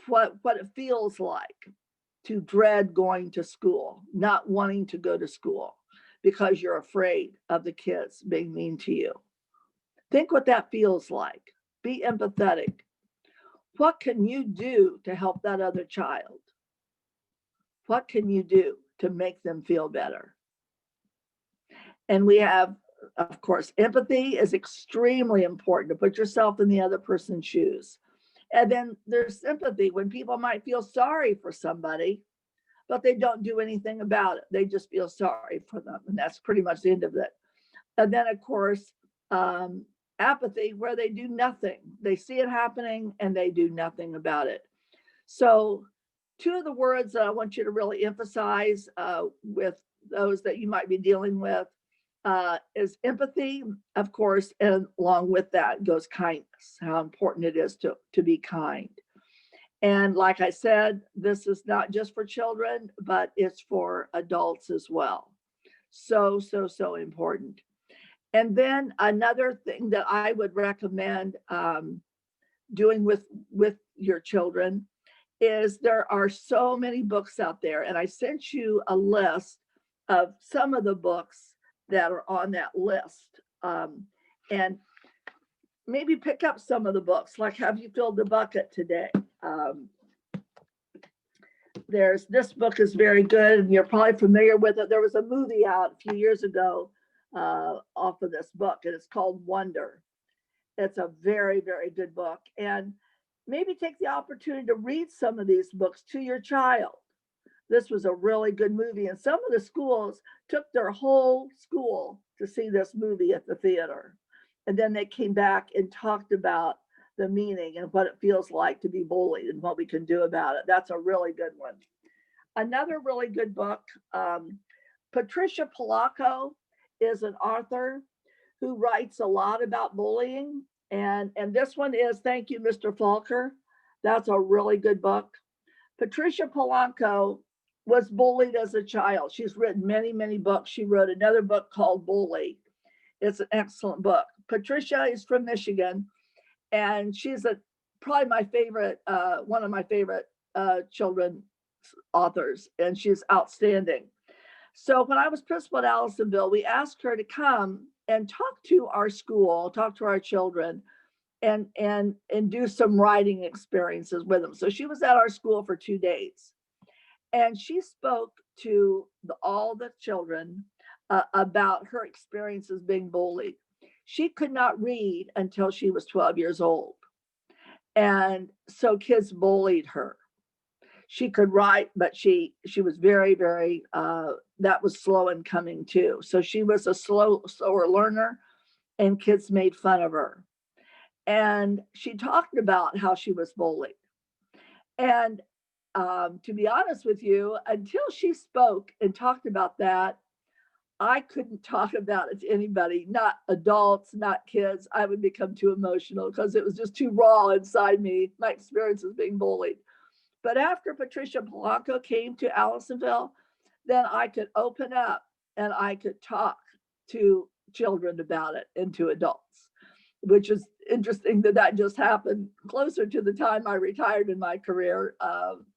what it feels like to dread going to school, not wanting to go to school because you're afraid of the kids being mean to you. Think what that feels like. Be empathetic. What can you do to help that other child? What can you do to make them feel better? And we have, of course, empathy is extremely important, to put yourself in the other person's shoes. And then there's sympathy, when people might feel sorry for somebody, but they don't do anything about it. They just feel sorry for them. And that's pretty much the end of it. And then, of course, apathy, where they do nothing. They see it happening and they do nothing about it. So two of the words that I want you to really emphasize with those that you might be dealing with is empathy, of course, and along with that goes kindness, how important it is to be kind. And like I said, this is not just for children, but it's for adults as well. So, so, so important. And then another thing that I would recommend doing with your children is there are so many books out there. And I sent you a list of some of the books that are on that list. And maybe pick up some of the books, like Have You Filled the Bucket Today? There's this book is very good, and you're probably familiar with it. There was a movie out a few years ago off of this book, and it's called Wonder. It's a very, very good book. And maybe take the opportunity to read some of these books to your child. This was a really good movie, and some of the schools took their whole school to see this movie at the theater. And then they came back and talked about the meaning and what it feels like to be bullied and what we can do about it. That's a really good one. Another really good book, Patricia Polacco is an author who writes a lot about bullying. And this one is Thank You, Mr. Falker. That's a really good book. Patricia Polacco was bullied as a child. She's written many, many books. She wrote another book called Bully. It's an excellent book. Patricia is from Michigan, and she's probably my favorite, one of my favorite children's authors, and she's outstanding. So when I was principal at Allisonville, we asked her to come and talk to our school, talk to our children, and do some writing experiences with them. So she was at our school for 2 days, and she spoke to all the children about her experiences being bullied. She could not read until she was 12 years old. And so kids bullied her. She could write, but she was very, very, that was slow in coming too. So she was a slower learner, and kids made fun of her. And she talked about how she was bullied. And to be honest with you, until she spoke and talked about that, I couldn't talk about it to anybody, not adults, not kids. I would become too emotional because it was just too raw inside me, my experience of being bullied. But after Patricia Polanco came to Allisonville, then I could open up and I could talk to children about it and to adults, which is interesting that that just happened closer to the time I retired in my career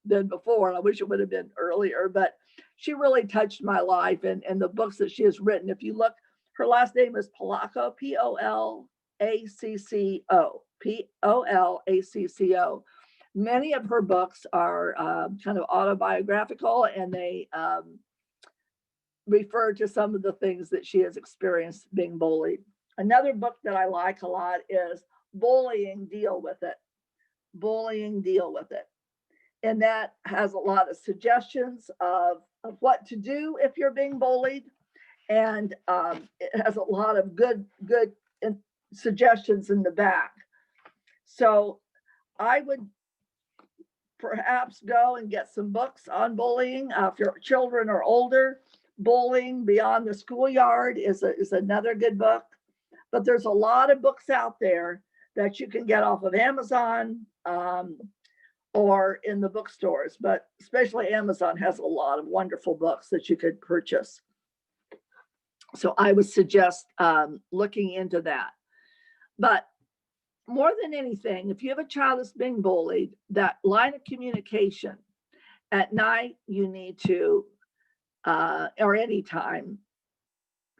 than before. I wish it would have been earlier, but she really touched my life and the books that she has written. If you look, her last name is Polacco, Polacco, Polacco. Many of her books are kind of autobiographical, and they refer to some of the things that she has experienced being bullied. Another book that I like a lot is Bullying, Deal with It. Bullying, Deal with It. And that has a lot of suggestions of what to do if you're being bullied. And it has a lot of good suggestions in the back. So I would perhaps go and get some books on bullying. If your children are older, Bullying Beyond the Schoolyard is another good book. But there's a lot of books out there that you can get off of Amazon or in the bookstores, but especially Amazon has a lot of wonderful books that you could purchase. So I would suggest looking into that. But more than anything, if you have a child that's being bullied, that line of communication at night, you need to, or anytime,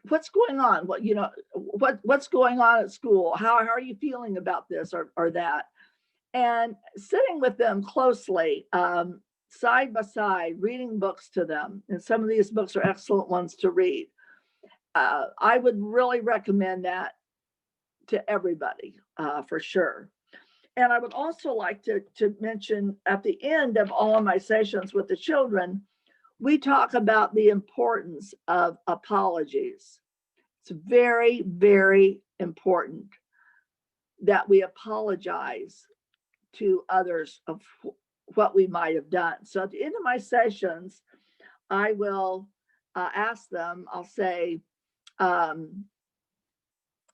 what's going on? What's going on at school? How are you feeling about this or that? And sitting with them closely, side by side, reading books to them. And some of these books are excellent ones to read. I would really recommend that to everybody, for sure. And I would also like to mention at the end of all of my sessions with the children, we talk about the importance of apologies. It's very, very important that we apologize to others of what we might have done. So at the end of my sessions, I will ask them, I'll say,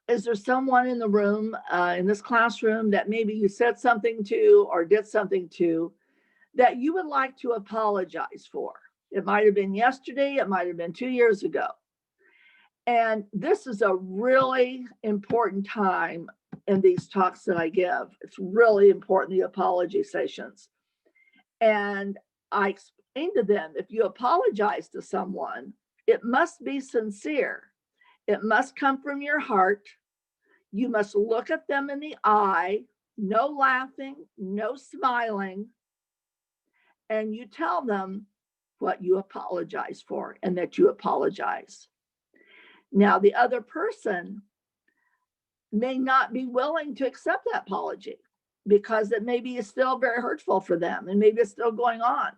is there someone in the room, in this classroom, that maybe you said something to or did something to that you would like to apologize for? It might have been yesterday, it might have been 2 years ago. And this is a really important time in these talks that I give. It's really important, the apology sessions. And I explain to them, if you apologize to someone, it must be sincere. It must come from your heart. You must look at them in the eye, no laughing, no smiling, and you tell them what you apologize for and that you apologize. Now, the other person may not be willing to accept that apology because it maybe is still very hurtful for them and maybe it's still going on.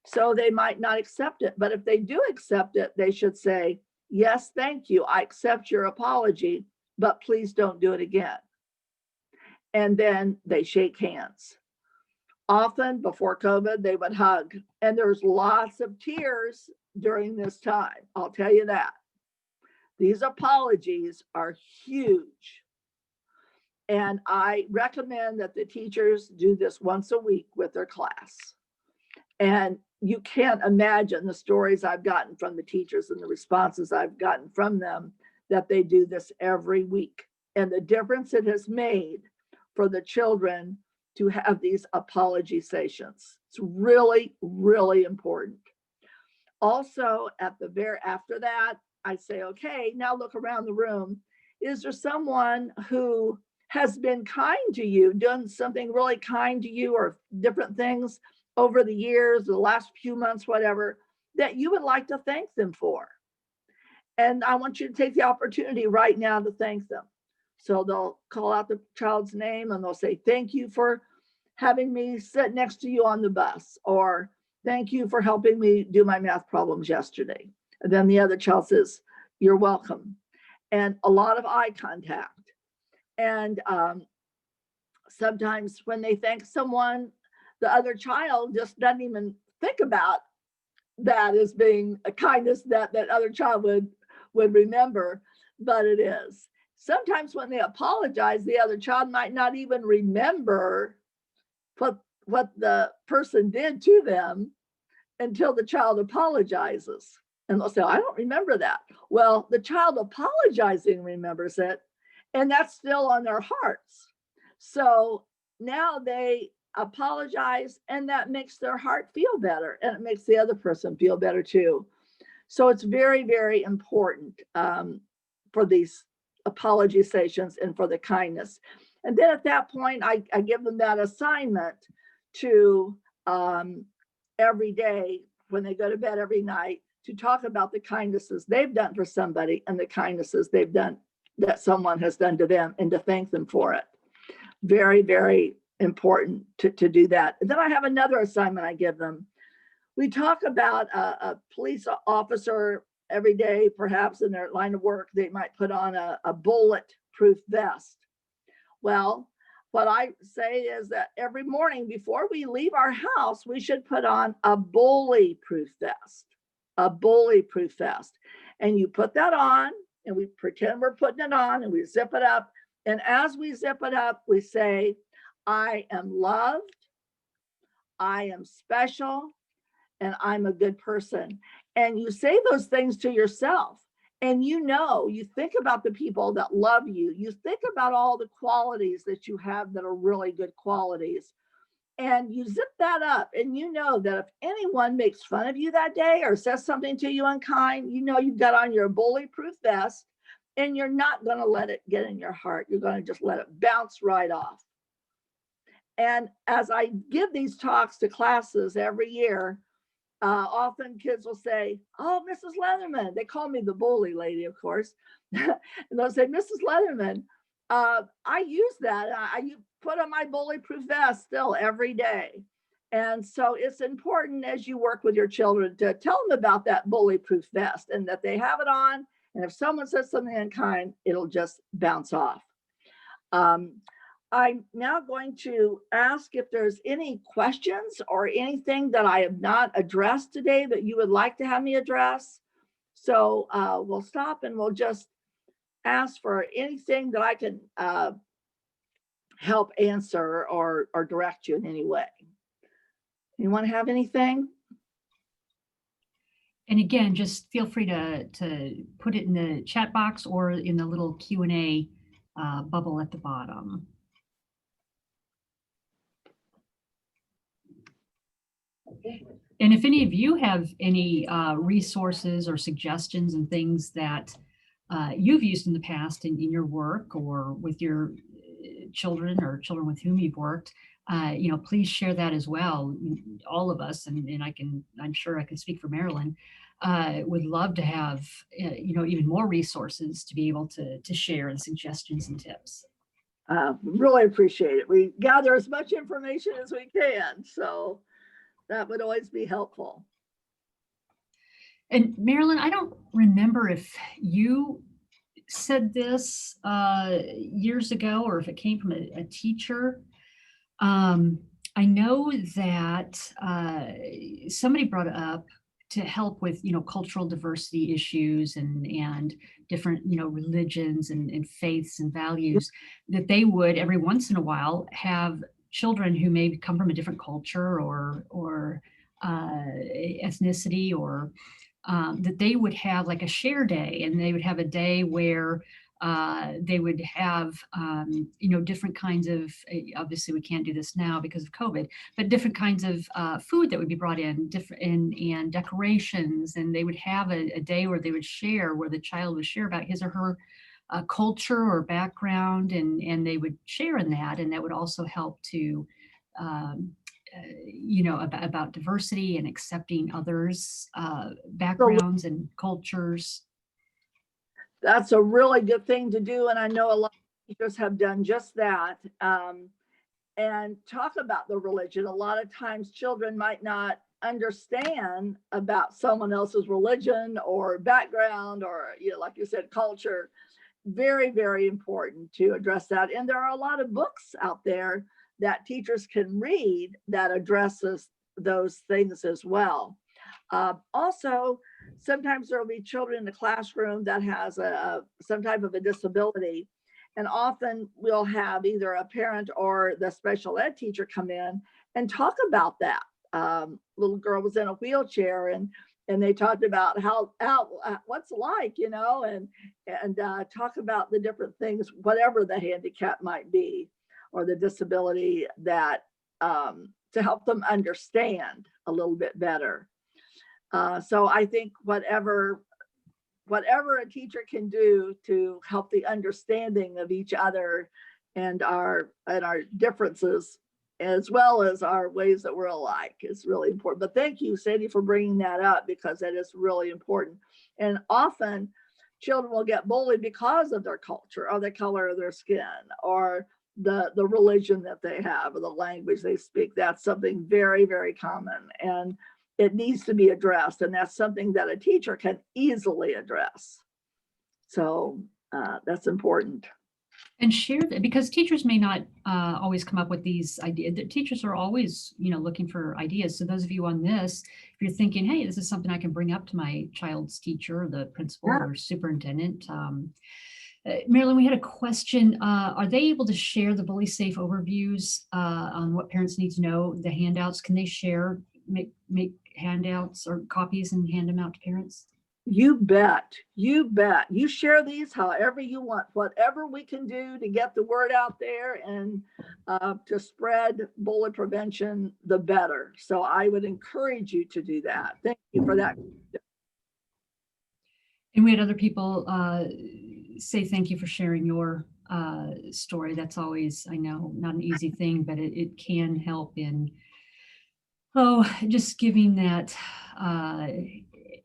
So they might not accept it. But if they do accept it, they should say, yes, thank you. I accept your apology, but please don't do it again. And then they shake hands. Often before COVID, they would hug. And there's lots of tears during this time. I'll tell you that. These apologies are huge. And I recommend that the teachers do this once a week with their class. And you can't imagine the stories I've gotten from the teachers and the responses I've gotten from them that they do this every week. And the difference it has made for the children to have these apology sessions. It's really, really important. Also, after that, I say, okay, now look around the room. Is there someone who has been kind to you, done something really kind to you or different things over the years, the last few months, whatever, that you would like to thank them for? And I want you to take the opportunity right now to thank them. So they'll call out the child's name and they'll say, thank you for having me sit next to you on the bus, or thank you for helping me do my math problems yesterday. And then the other child says, you're welcome. And a lot of eye contact. And sometimes when they thank someone, the other child just doesn't even think about that as being a kindness that other child would would remember, but it is. Sometimes when they apologize, the other child might not even remember what the person did to them until the child apologizes. And they'll say, I don't remember that. Well, the child apologizing remembers it, and that's still on their hearts. So now they apologize, and that makes their heart feel better, and it makes the other person feel better too. So it's very, very important for these apology sessions and for the kindness. And then at that point, I give them that assignment to every day when they go to bed every night to talk about the kindnesses they've done for somebody and the kindnesses they've done that someone has done to them, and to thank them for it. Very, very important to do that. And then I have another assignment I give them. We talk about a police officer every day, perhaps in their line of work, they might put on a bulletproof vest. Well, what I say is that every morning before we leave our house, we should put on a bully-proof vest, a bully-proof vest. And you put that on, and we pretend we're putting it on, and we zip it up. And as we zip it up, we say, I am loved, I am special, and I'm a good person. And you say those things to yourself. And you think about the people that love you. You think about all the qualities that you have that are really good qualities. And you zip that up, and you know that if anyone makes fun of you that day or says something to you unkind, you know you've got on your bully-proof vest, and you're not going to let it get in your heart. You're going to just let it bounce right off. And as I give these talks to classes every year, often kids will say, oh, Mrs. Leatherman, they call me the bully lady, of course. And they'll say, Mrs. Leatherman, I use that. I put on my bully-proof vest still every day. And so it's important as you work with your children to tell them about that bully-proof vest and that they have it on. And if someone says something unkind, it'll just bounce off. I'm now going to ask if there's any questions or anything that I have not addressed today that you would like to have me address. So we'll stop and we'll just ask for anything that I can help answer or direct you in any way. Anyone have anything? And again, just feel free to put it in the chat box or in the little Q&A bubble at the bottom. And if any of you have any resources or suggestions and things that you've used in the past in your work or with your children or children with whom you've worked, please share that as well. All of us, and I'm sure I can speak for Marilyn, would love to have even more resources to be able to share and suggestions and tips. Really appreciate it. We gather as much information as we can, so that would always be helpful. And Marilyn, I don't remember if you said this years ago or if it came from a teacher. I know that somebody brought it up to help with, cultural diversity issues and different, religions and faiths and values, that they would every once in a while have children who may come from a different culture or ethnicity, or that they would have like a share day, and they would have a day where they would have, different kinds of, obviously we can't do this now because of COVID, but different kinds of food that would be brought in, and decorations, and they would have a day where they would share, where the child would share about his or her culture or background, and they would share in that, and that would also help to, about diversity and accepting others' backgrounds and cultures. That's a really good thing to do, and I know a lot of teachers have done just that. And talk about the religion. A lot of times children might not understand about someone else's religion or background or, like you said, culture. Very, very important to address that. And there are a lot of books out there that teachers can read that addresses those things as well. Also, sometimes there will be children in the classroom that has some type of a disability. And often we'll have either a parent or the special ed teacher come in and talk about that. Little girl was in a wheelchair, and they talked about how what's it like, and talk about the different things, whatever the handicap might be or the disability, that to help them understand a little bit better. So I think whatever a teacher can do to help the understanding of each other and our differences, as well as our ways that we're alike, is really important. But thank you, Sadie, for bringing that up, because that is really important. And often children will get bullied because of their culture or the color of their skin or the religion that they have or the language they speak. That's something very, very common, and it needs to be addressed. And that's something that a teacher can easily address. So that's important. And share that, because teachers may not always come up with these ideas. The teachers are always, looking for ideas. So those of you on this, if you're thinking, hey, this is something I can bring up to my child's teacher, the principal or superintendent. Marilyn, we had a question. Are they able to share the BullySafe overviews on what parents need to know, the handouts? Can they share, make handouts or copies and hand them out to parents? You bet. You bet. You share these however you want, whatever we can do to get the word out there and to spread bully prevention, the better. So I would encourage you to do that. Thank you for that. And we had other people say thank you for sharing your story. That's always, I know, not an easy thing, but it can help in, just giving that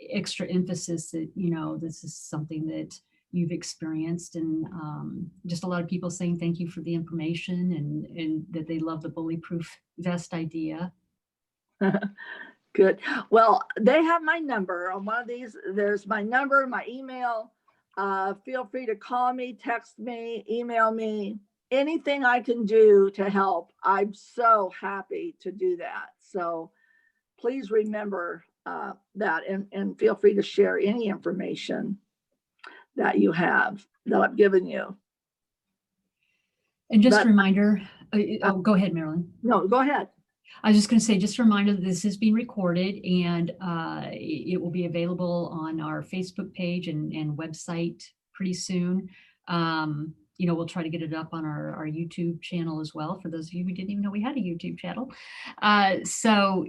extra emphasis that, this is something that you've experienced, and just a lot of people saying thank you for the information and that they love the bully proof vest idea. Good. Well, they have my number on one of these. There's my number, my email. Feel free to call me, text me, email me, anything I can do to help. I'm so happy to do that. So please remember that, and feel free to share any information that you have that I've given you. And just a reminder, go ahead, Marilyn. No, go ahead. I was just going to say, just a reminder that this is being recorded, and it will be available on our Facebook page and website pretty soon. We'll try to get it up on our YouTube channel as well, for those of you who didn't even know we had a YouTube channel. So,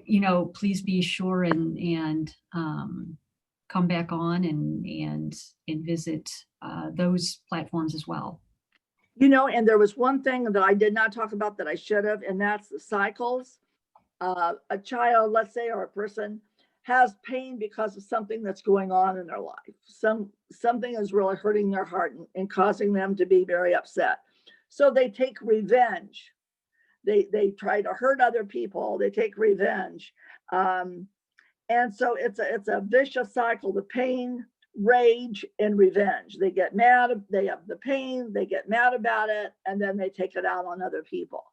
please be sure and come back on and visit those platforms as well. And there was one thing that I did not talk about that I should have, and that's the cycles. A child, let's say, or a person has pain because of something that's going on in their life. Something is really hurting their heart and causing them to be very upset. So they take revenge. They try to hurt other people. They take revenge. And so it's a vicious cycle, the pain, rage, and revenge. They get mad, they have the pain, they get mad about it, and then they take it out on other people.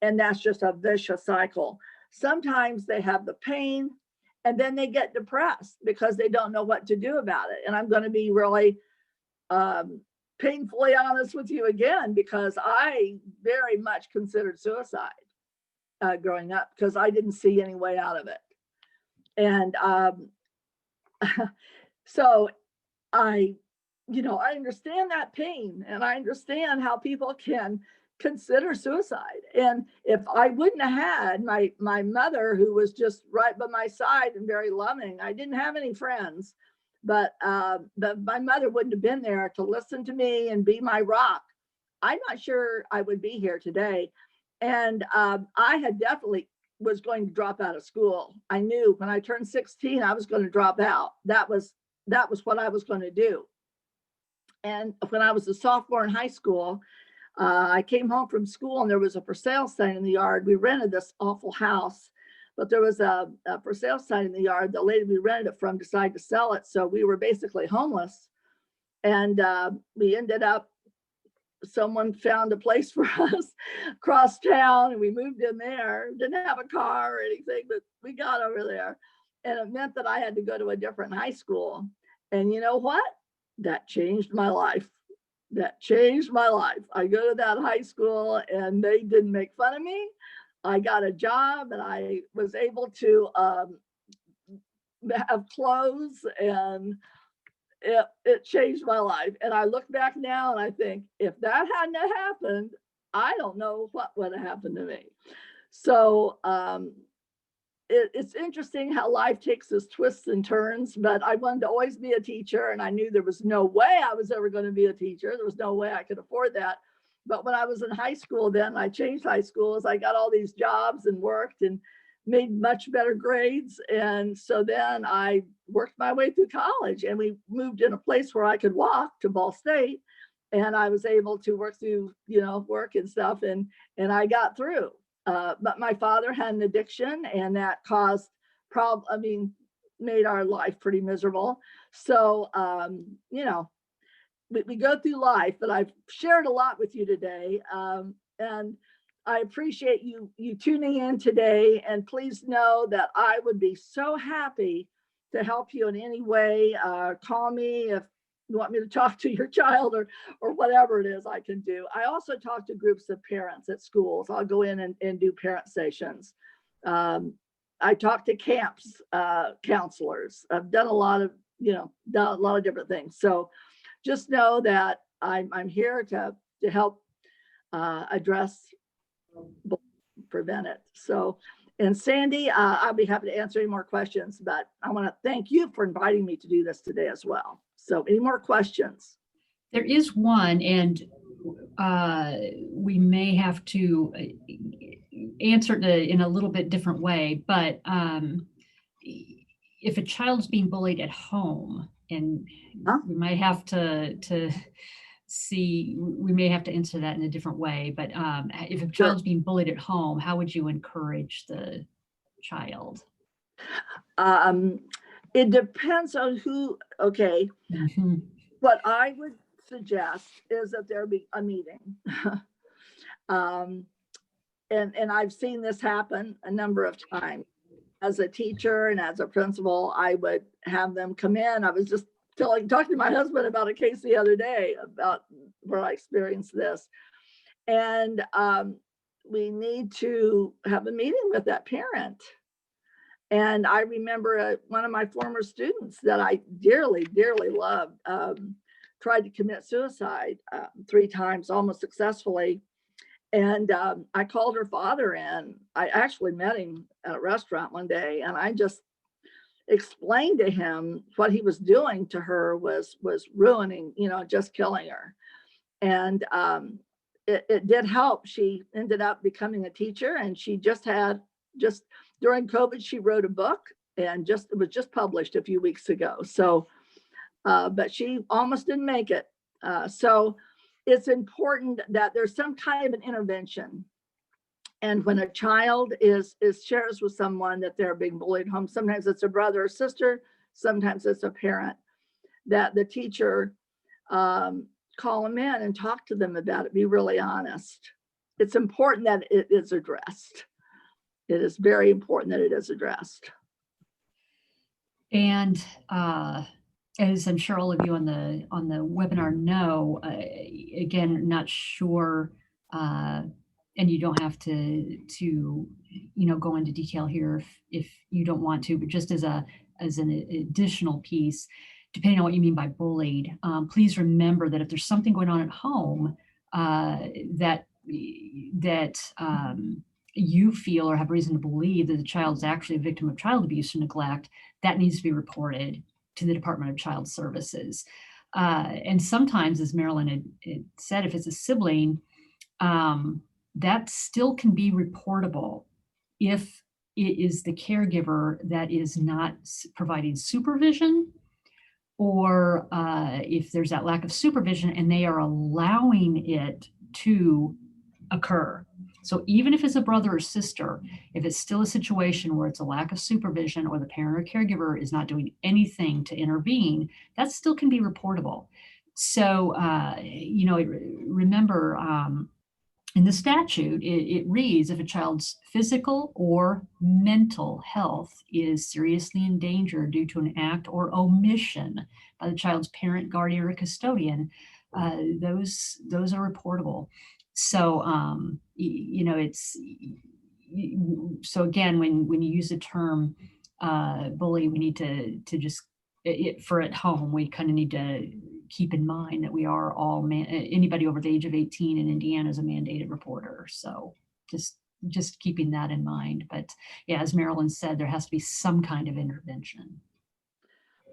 And that's just a vicious cycle. Sometimes they have the pain and then they get depressed because they don't know what to do about it. And I'm going to be really painfully honest with you again, because I very much considered suicide growing up, because I didn't see any way out of it. And so I understand that pain, and I understand how people can consider suicide. And if I wouldn't have had my mother, who was just right by my side and very loving, I didn't have any friends, but my mother wouldn't have been there to listen to me and be my rock, I'm not sure I would be here today. And I had definitely was going to drop out of school. I knew when I turned 16, I was going to drop out. That was what I was going to do. And when I was a sophomore in high school, I came home from school and there was a for sale sign in the yard. We rented this awful house, but there was a for sale sign in the yard. The lady we rented it from decided to sell it. So we were basically homeless. And we ended up, someone found a place for us across town, and we moved in there. Didn't have a car or anything, but we got over there. and it meant that I had to go to a different high school. And you know what? That changed my life. That changed my life. I go to that high school and they didn't make fun of me. I got a job and I was able to have clothes, and it changed my life. And I look back now and I think, if that hadn't happened, I don't know what would have happened to me. So it's interesting how life takes us twists and turns, but I wanted to always be a teacher, and I knew there was no way I was ever going to be a teacher. There was no way I could afford that. But when I was in high school, then I changed high schools. I got all these jobs and worked and made much better grades. And so then I worked my way through college, and we moved in a place where I could walk to Ball State. And I was able to work through, work and stuff. And I got through. But my father had an addiction, and that caused made our life pretty miserable. So, we go through life, but I've shared a lot with you today. And I appreciate you tuning in today. And please know that I would be so happy to help you in any way. Call me if you want me to talk to your child or whatever it is I can do. I also talk to groups of parents at schools. I'll go in and do parent sessions. I talk to camps, counselors. I've done a lot of, different things. So just know that I'm here to help address, prevent it. So, and Sandy, I'll be happy to answer any more questions, but I want to thank you for inviting me to do this today as well. So any more questions? There is one, and we may have to answer it in a little bit different way, but if a child's being bullied at home, and we might have to see, we may have to answer that in a different way, but if a child's being bullied at home, how would you encourage the child? It depends on who. Okay. Mm-hmm. What I would suggest is that there be a meeting. And I've seen this happen a number of times. As a teacher and as a principal, I would have them come in. I was just talking to my husband about a case the other day about where I experienced this. And we need to have a meeting with that parent. And I remember one of my former students that I dearly, dearly loved tried to commit suicide 3 times, almost successfully. And I called her father in. I actually met him at a restaurant one day, and I just explained to him what he was doing to her was ruining, just killing her. And it did help. She ended up becoming a teacher, and she just during COVID, she wrote a book, and it was just published a few weeks ago. So, but she almost didn't make it. So it's important that there's some kind of an intervention. And when a child shares with someone that they're being bullied home, sometimes it's a brother or sister, sometimes it's a parent, that the teacher call them in and talk to them about it, be really honest. It's important that it is addressed. It is very important that it is addressed. And as I'm sure all of you on the webinar know, again, not sure, and you don't have to go into detail here if you don't want to, but just as an additional piece, depending on what you mean by bullied, please remember that if there's something going on at home that you feel or have reason to believe that the child's actually a victim of child abuse or neglect, that needs to be reported to the Department of Child Services. And sometimes, as Marilyn had said, if it's a sibling, that still can be reportable if it is the caregiver that is not providing supervision, or if there's that lack of supervision and they are allowing it to occur. So even if it's a brother or sister, if it's still a situation where it's a lack of supervision or the parent or caregiver is not doing anything to intervene, that still can be reportable. So, remember, In the statute, it reads, if a child's physical or mental health is seriously endangered due to an act or omission by the child's parent, guardian, or custodian, those are reportable. So, it's, so again, when you use the term bully, we need to just, for at home, we kind of need to keep in mind that we are all anybody over the age of 18 in Indiana is a mandated reporter. So just keeping that in mind. But yeah, as Marilyn said, there has to be some kind of intervention.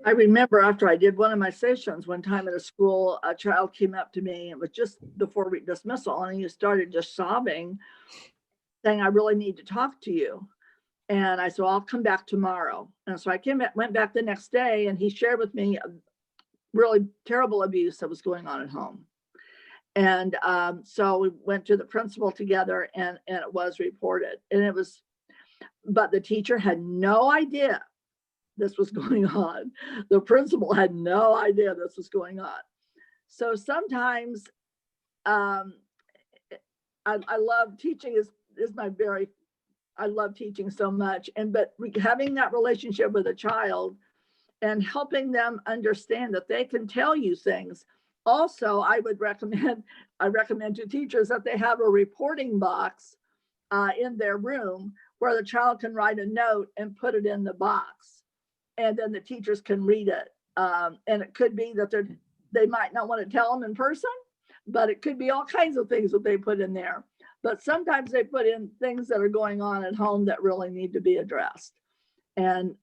I remember after I did one of my sessions one time at a school, a child came up to me. It was just before dismissal, and he started just sobbing, saying, "I really need to talk to you." And I said, "I'll come back tomorrow." And so I went back the next day, and he shared with me really terrible abuse that was going on at home. And so we went to the principal together, and it was reported. And but the teacher had no idea this was going on. The principal had no idea this was going on. So sometimes I love teaching I love teaching so much. But having that relationship with a child and helping them understand that they can tell you things. Also, I recommend to teachers that they have a reporting box in their room where the child can write a note and put it in the box, and then the teachers can read it. And it could be that they might not want to tell them in person, but it could be all kinds of things that they put in there. But sometimes they put in things that are going on at home that really need to be addressed. And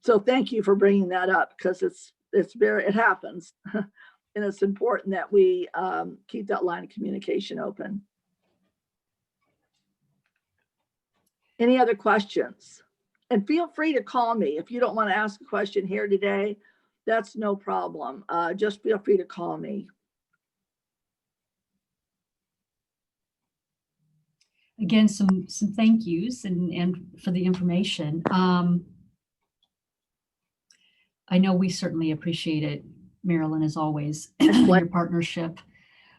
so thank you for bringing that up, because it happens. And it's important that we keep that line of communication open. Any other questions? And feel free to call me. If you don't want to ask a question here today, that's no problem. Just feel free to call me. Again, some thank yous and for the information. I know we certainly appreciate it, Marilyn, as always, your partnership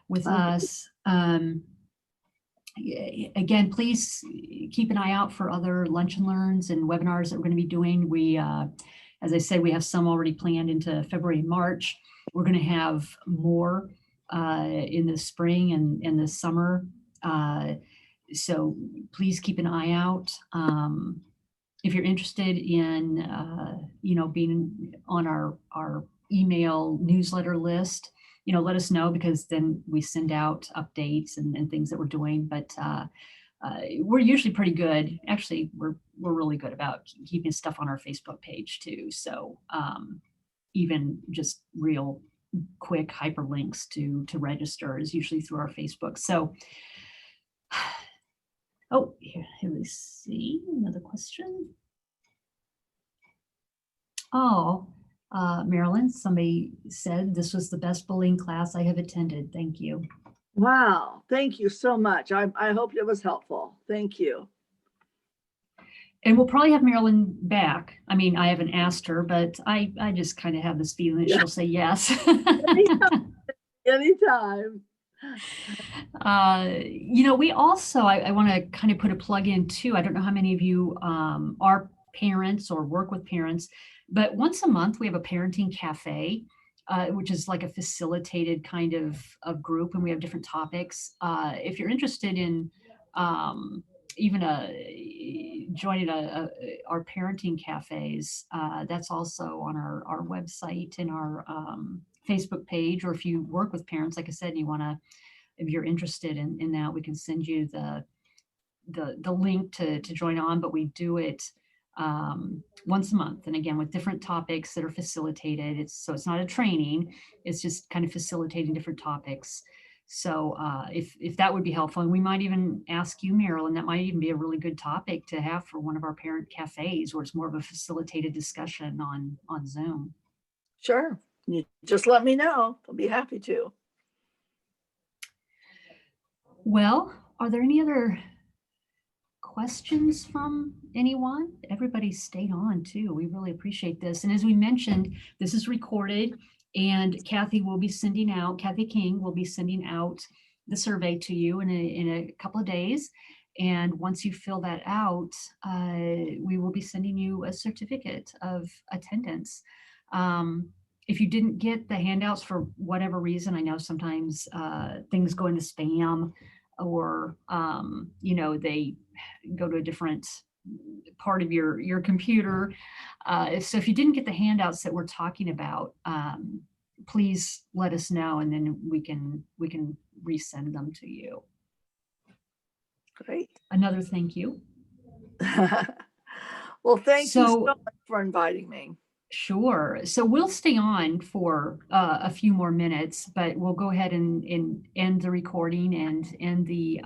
with us. Again, please keep an eye out for other lunch and learns and webinars that we're going to be doing. We, as I said, we have some already planned into February and March. We're going to have more in the spring and the summer. So please keep an eye out. If you're interested in, being on our email newsletter list, let us know, because then we send out updates and things that we're doing. But we're usually pretty good. Actually, we're really good about keeping stuff on our Facebook page too. So even just real quick hyperlinks to register is usually through our Facebook. So, oh, here we see another question. Oh, Marilyn, somebody said this was the best bullying class I have attended. Thank you. Wow, thank you so much. I hope it was helpful. Thank you. And we'll probably have Marilyn back. I mean, I haven't asked her, but I just kind of have this feeling that she'll say yes. Anytime. We also, I want to kind of put a plug in too. I don't know how many of you are parents or work with parents, but once a month we have a parenting cafe, which is like a facilitated kind of group, and we have different topics. If you're interested in even joining our parenting cafes, that's also on our website and our Facebook page. Or if you work with parents, like I said, and if you're interested in that, we can send you the link to join on. But we do it once a month, and again with different topics that are facilitated. It's not a training, it's just kind of facilitating different topics. So if that would be helpful, and we might even ask you, Marilyn, that might even be a really good topic to have for one of our parent cafes, where it's more of a facilitated discussion on Zoom. Sure, you just let me know. I'll be happy to. Well, are there any other questions from anyone? Everybody stayed on too. We really appreciate this. And as we mentioned, this is recorded, and Kathy King will be sending out the survey to you in a couple of days. And once you fill that out, we will be sending you a certificate of attendance. If you didn't get the handouts for whatever reason, I know sometimes things go into spam, or they go to a different part of your computer. So if you didn't get the handouts that we're talking about, please let us know, and then we can resend them to you. Great. Another thank you. Well, thank you so much for inviting me. Sure. So we'll stay on for a few more minutes, but we'll go ahead and end the recording and end the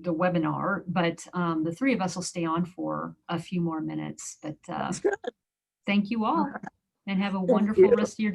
webinar. But the three of us will stay on for a few more minutes. But thank you all, and have a wonderful rest of your day.